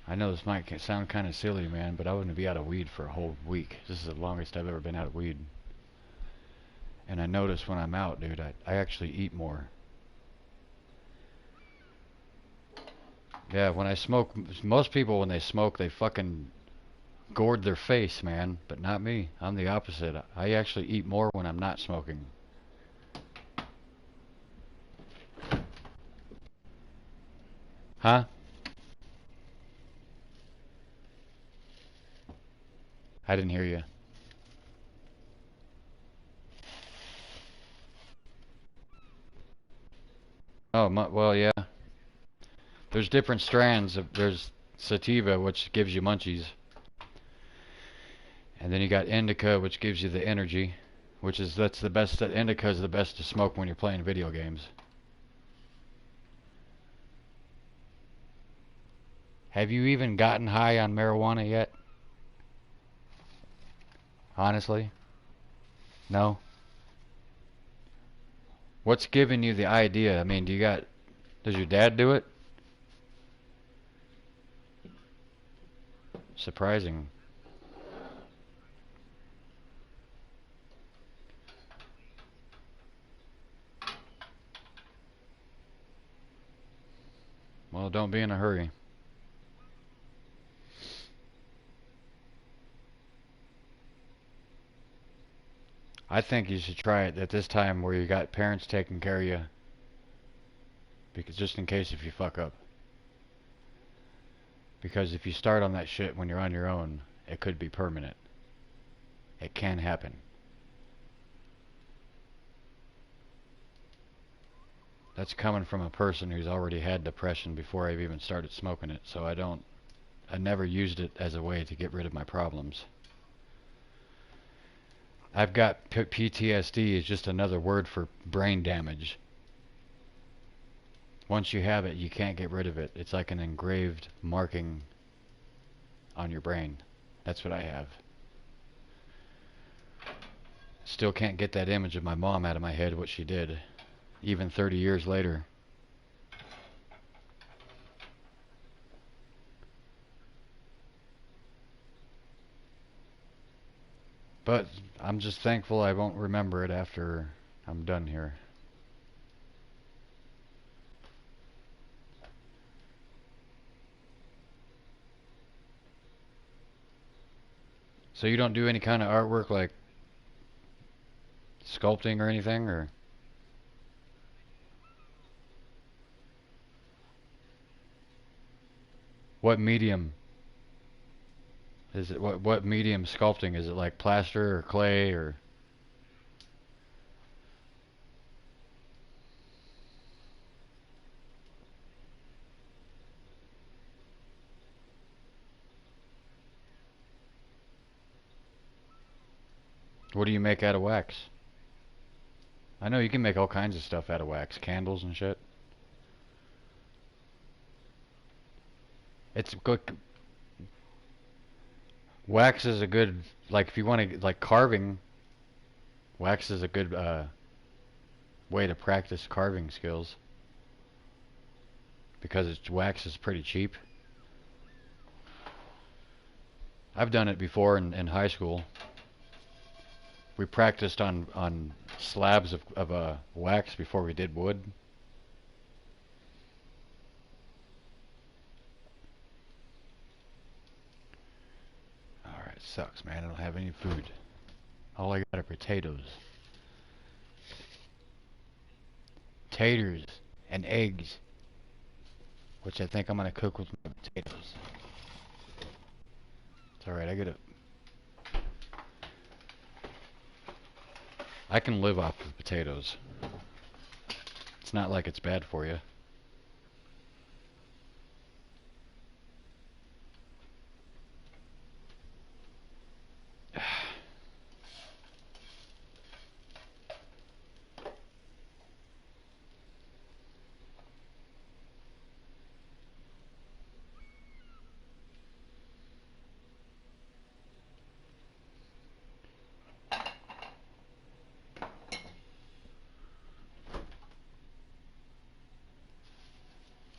I know this might sound kind of silly, man, but I wouldn't be out of weed for a whole week. This is the longest I've ever been out of weed. And I notice when I'm out, dude, I actually eat more. Yeah, when I smoke, most people when they smoke, they fucking gourd their face, man. But not me. I'm the opposite. I actually eat more when I'm not smoking. Huh? I didn't hear you. Oh, well, yeah. There's different strands. There's sativa, which gives you munchies. And then you got indica, which gives you the energy. That's the best. Indica is the best to smoke when you're playing video games. Have you even gotten high on marijuana yet? Honestly? No? What's giving you the idea? I mean, does your dad do it? Surprising. Well, don't be in a hurry. I think you should try it at this time where you got parents taking care of you. Because just in case if you fuck up. Because if you start on that shit when you're on your own, it could be permanent. It can happen. That's coming from a person who's already had depression before I've even started smoking it, so I never used it as a way to get rid of my problems. I've got PTSD is just another word for brain damage. Once you have it, you can't get rid of it. It's like an engraved marking on your brain. That's what I have. Still can't get that image of my mom out of my head, what she did, even 30 years later. But I'm just thankful I won't remember it after I'm done here. So you don't do any kind of artwork like sculpting or anything, or what medium is it? What medium sculpting is it? Like plaster or clay or what do you make out of wax? I know you can make all kinds of stuff out of wax, candles and shit. It's good. Wax is a good, like if you want to like carving. Wax is a good way to practice carving skills because wax is pretty cheap. I've done it before in high school. We practiced on slabs of wax before we did wood. Alright, sucks, man. I don't have any food. All I got are potatoes. Taters and eggs, which I think I'm gonna cook with my potatoes. It's alright, I can live off of potatoes. It's not like it's bad for you.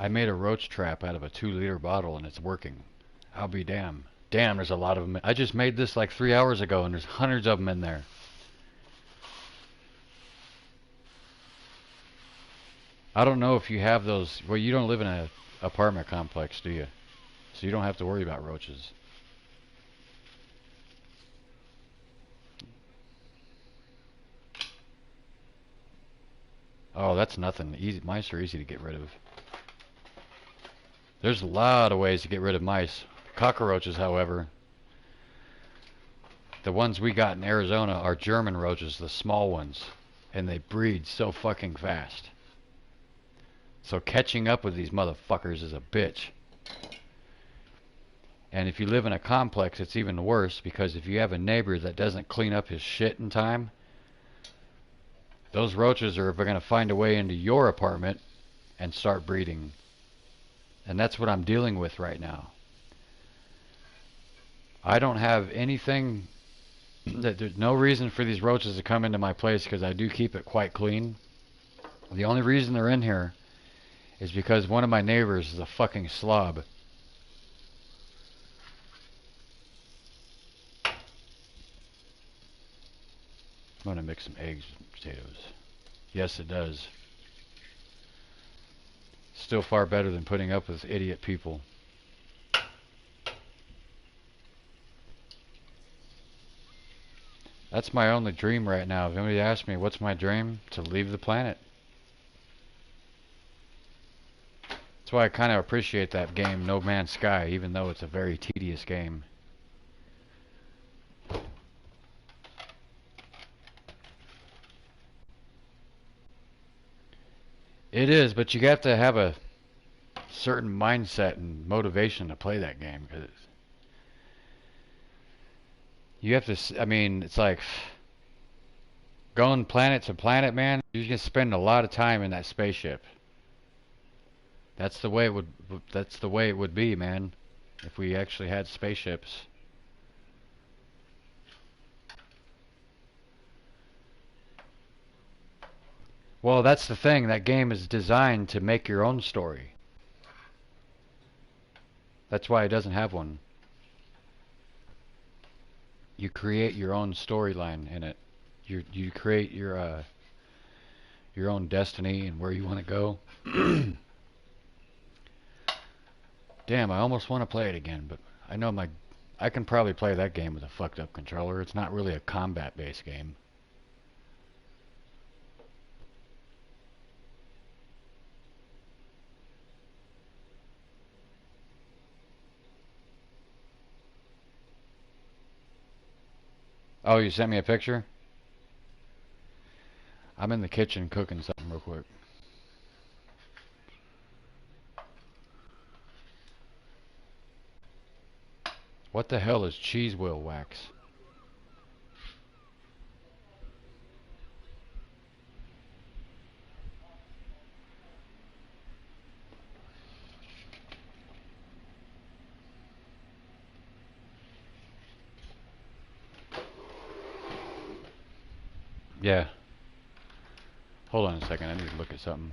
I made a roach trap out of a 2-liter bottle and it's working. I'll be damned. Damn, there's a lot of them. I just made this like 3 hours ago and there's hundreds of them in there. I don't know if you have those. Well, you don't live in an apartment complex, do you? So you don't have to worry about roaches. Oh, that's nothing. Easy, mice are easy to get rid of. There's a lot of ways to get rid of mice. Cockroaches, however, the ones we got in Arizona are German roaches, the small ones, and they breed so fucking fast. So catching up with these motherfuckers is a bitch. And if you live in a complex, it's even worse, because if you have a neighbor that doesn't clean up his shit in time, those roaches are going to find a way into your apartment and start breeding. And that's what I'm dealing with right now. I don't have anything that there's no reason for these roaches to come into my place because I do keep it quite clean. The only reason they're in here is because one of my neighbors is a fucking slob. I'm gonna mix some eggs with potatoes. Yes, it does. Still far better than putting up with idiot people. That's my only dream right now. If anybody asks me what's my dream, to leave the planet. That's why I kind of appreciate that game, No Man's Sky, even though it's a very tedious game. It is, but you have to have a certain mindset and motivation to play that game. 'Cause you have to, I mean, it's like going planet to planet, man. You can spend a lot of time in that spaceship. That's the way it would be, man, if we actually had spaceships. Well, that's the thing. That game is designed to make your own story. That's why it doesn't have one. You create your own storyline in it. You create your own destiny and where you want to go. Damn, I almost want to play it again, but I know I can probably play that game with a fucked up controller. It's not really a combat-based game. Oh, you sent me a picture? I'm in the kitchen cooking something real quick. What the hell is cheese wheel wax? Yeah. Hold on a second, I need to look at something.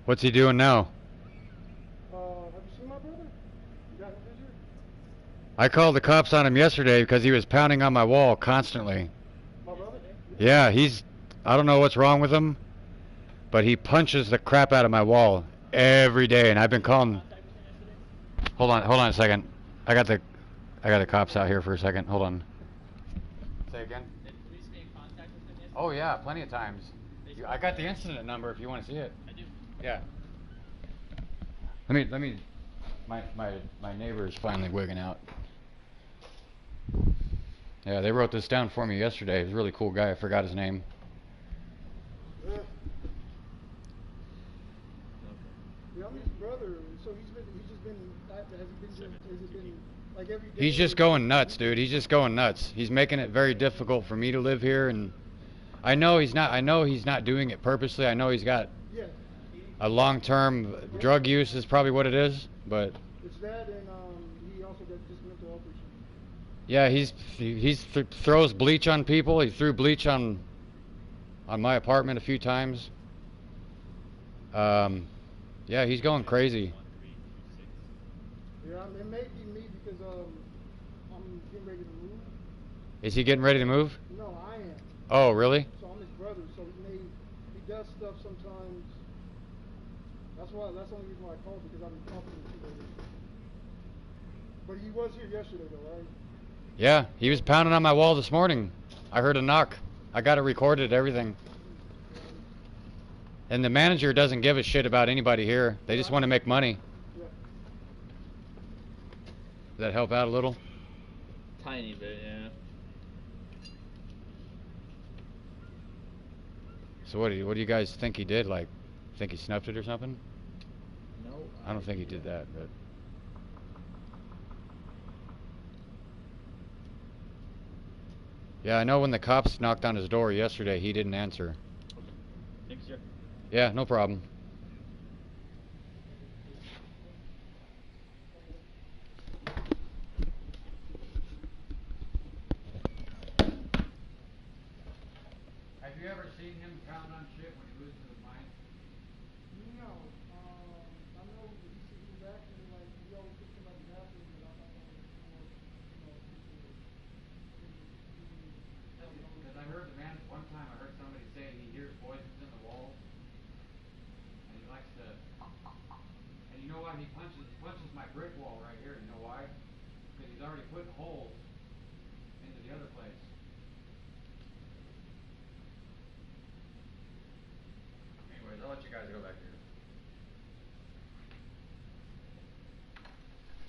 What's he doing now? Have you seen my brother? You got him picture? I called the cops on him yesterday because he was pounding on my wall constantly. My brother? Yeah, I don't know what's wrong with him, but he punches the crap out of my wall every day, and I've been calling. Hold on a second. I got the cops out here for a second. Hold on. Say again? Did police make contact with him yesterday? Oh yeah, plenty of times. I got the incident number if you want to see it. I do. Yeah. Let me. My neighbor is finally wigging out. Yeah, they wrote this down for me yesterday. He was a really cool guy. I forgot his name. Yeah. Yeah, I'm his brother, so he's just been, has it been, like every day? He's just going nuts, dude. He's just going nuts. He's making it very difficult for me to live here, and I know he's not doing it purposely. I know he's got Yeah. a long-term drug use is probably what it is, but It's that, and he also got just mental health issues. yeah, he throws bleach on people. He threw bleach on my apartment a few times. Yeah, he's going crazy. Yeah, it may be me because I'm getting ready to move. Is he getting ready to move? No, I am. Oh, really? So I'm his brother. So he does stuff sometimes. That's the only reason why I called because I've been talking to him lately. But he was here yesterday though, right? Yeah, he was pounding on my wall this morning. I heard a knock. I got it recorded, everything. And the manager doesn't give a shit about anybody here. They Yeah, just I want to know. make money. Yeah. Does that help out a little? Tiny bit, yeah. So what do you guys think he did? Like, think he snuffed it or something? No I don't think he idea. did that, but. Yeah, I know when the cops knocked on his door yesterday, he didn't answer. Thanks, sir. Yeah, no problem. Have you ever seen him pound on shit when he loses his mind? No, I know he was acting like he always took somebody's bathroom, but I thought that was more, people Because I heard the man, one time I heard somebody say he hears voices in the walls, and he likes to, and you know why he punches my brick wall right here, you know why? Because he's already putting holes into the other place. Anyways, I'll let you guys go back here.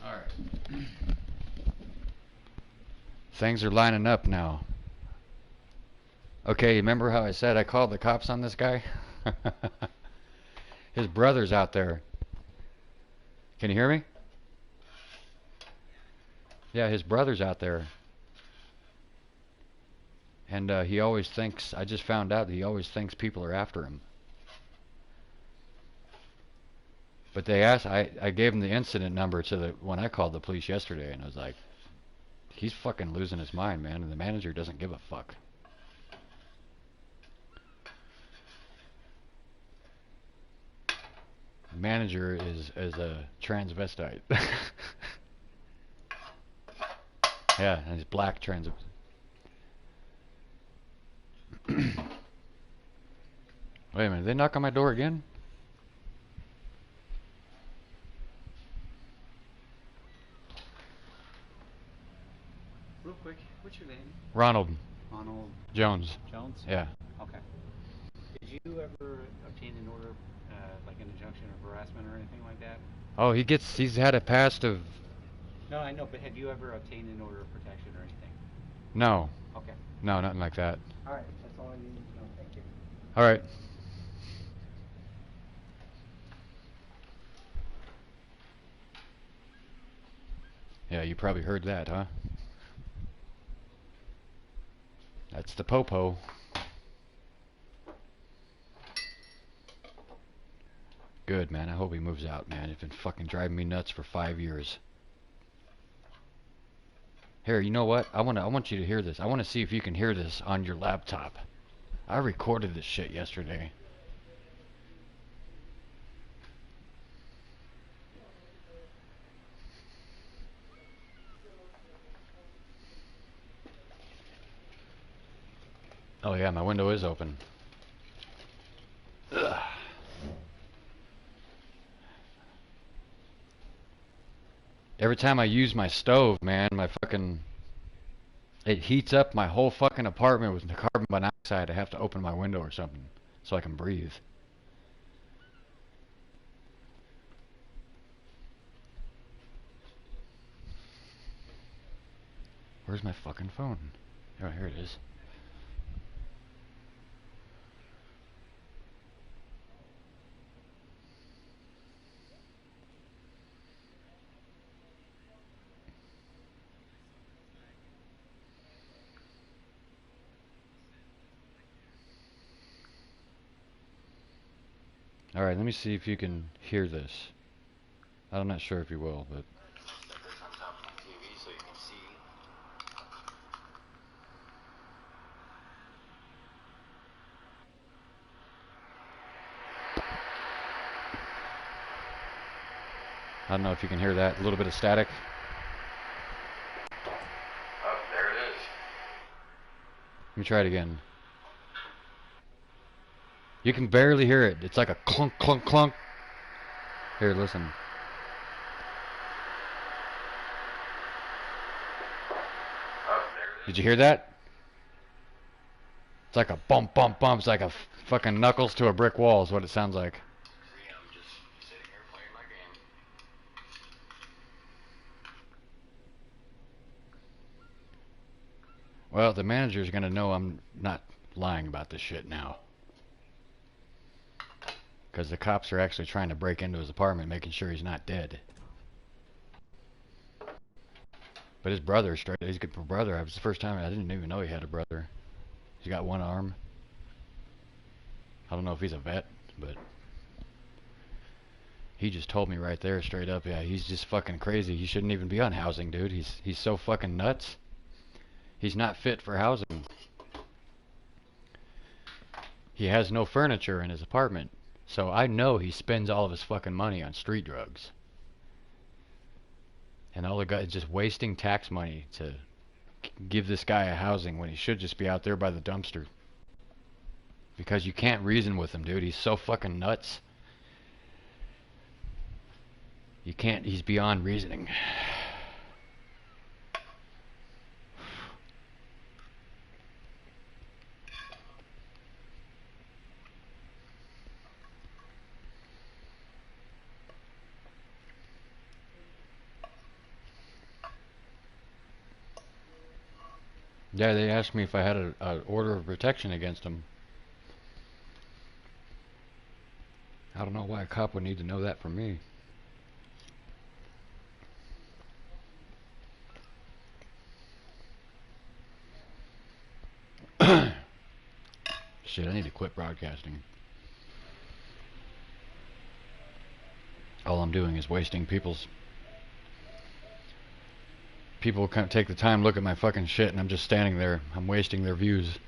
Alright. Things are lining up now. Okay, remember how I said I called the cops on this guy? His brother's out there. Can you hear me? Yeah, his brother's out there. And he always thinks, I just found out that he always thinks people are after him. But they asked, I gave him the incident number to when I called the police yesterday, and I was like, he's fucking losing his mind, man, and the manager doesn't give a fuck. The manager is a transvestite. Yeah, and he's black transvestite. Wait a minute, they knock on my door again? Real quick, what's your name? Ronald Ronald Jones. Jones? Yeah. Okay. Did you ever obtain an order, like an injunction of harassment or anything like that? Oh, he's had a past of. No, I know, but had you ever obtained an order of protection or anything? No. Okay. No, nothing like that. All right, that's all I needed to know. Thank you. All right. Yeah, you probably heard that, huh? That's the popo. Good, man. I hope he moves out, man. It's been fucking driving me nuts for 5 years. Here, you know what? I want you to hear this. I want to see if you can hear this on your laptop. I recorded this shit yesterday. Oh yeah, my window is open. Ugh. Every time I use my stove, man, it heats up my whole fucking apartment with the carbon monoxide. I have to open my window or something so I can breathe. Where's my fucking phone? Oh, here it is. Alright, let me see if you can hear this. I'm not sure if you will, but... I don't know if you can hear that. A little bit of static. Oh, there it is. Let me try it again. You can barely hear it. It's like a clunk, clunk, clunk. Here, listen. Did you hear that? It's like a bump, bump, bump. It's like a fucking knuckles to a brick wall is what it sounds like. I'm just sitting here playing my game. Well, the manager's gonna know I'm not lying about this shit now. Because the cops are actually trying to break into his apartment, making sure he's not dead. But his brother, he's got a brother. It was the first time I didn't even know he had a brother. He's got one arm. I don't know if he's a vet, but he just told me right there, straight up, yeah, he's just fucking crazy. He shouldn't even be on housing, dude. He's so fucking nuts. He's not fit for housing. He has no furniture in his apartment. So I know he spends all of his fucking money on street drugs. And all the guys just wasting tax money to give this guy a housing when he should just be out there by the dumpster. Because you can't reason with him, dude. He's so fucking nuts. You can't, he's beyond reasoning. Yeah, they asked me if I had a order of protection against him. I don't know why a cop would need to know that from me. Shit, I need to quit broadcasting. All I'm doing is wasting people's... People can't take the time to look at my fucking shit and I'm just standing there. I'm wasting their views.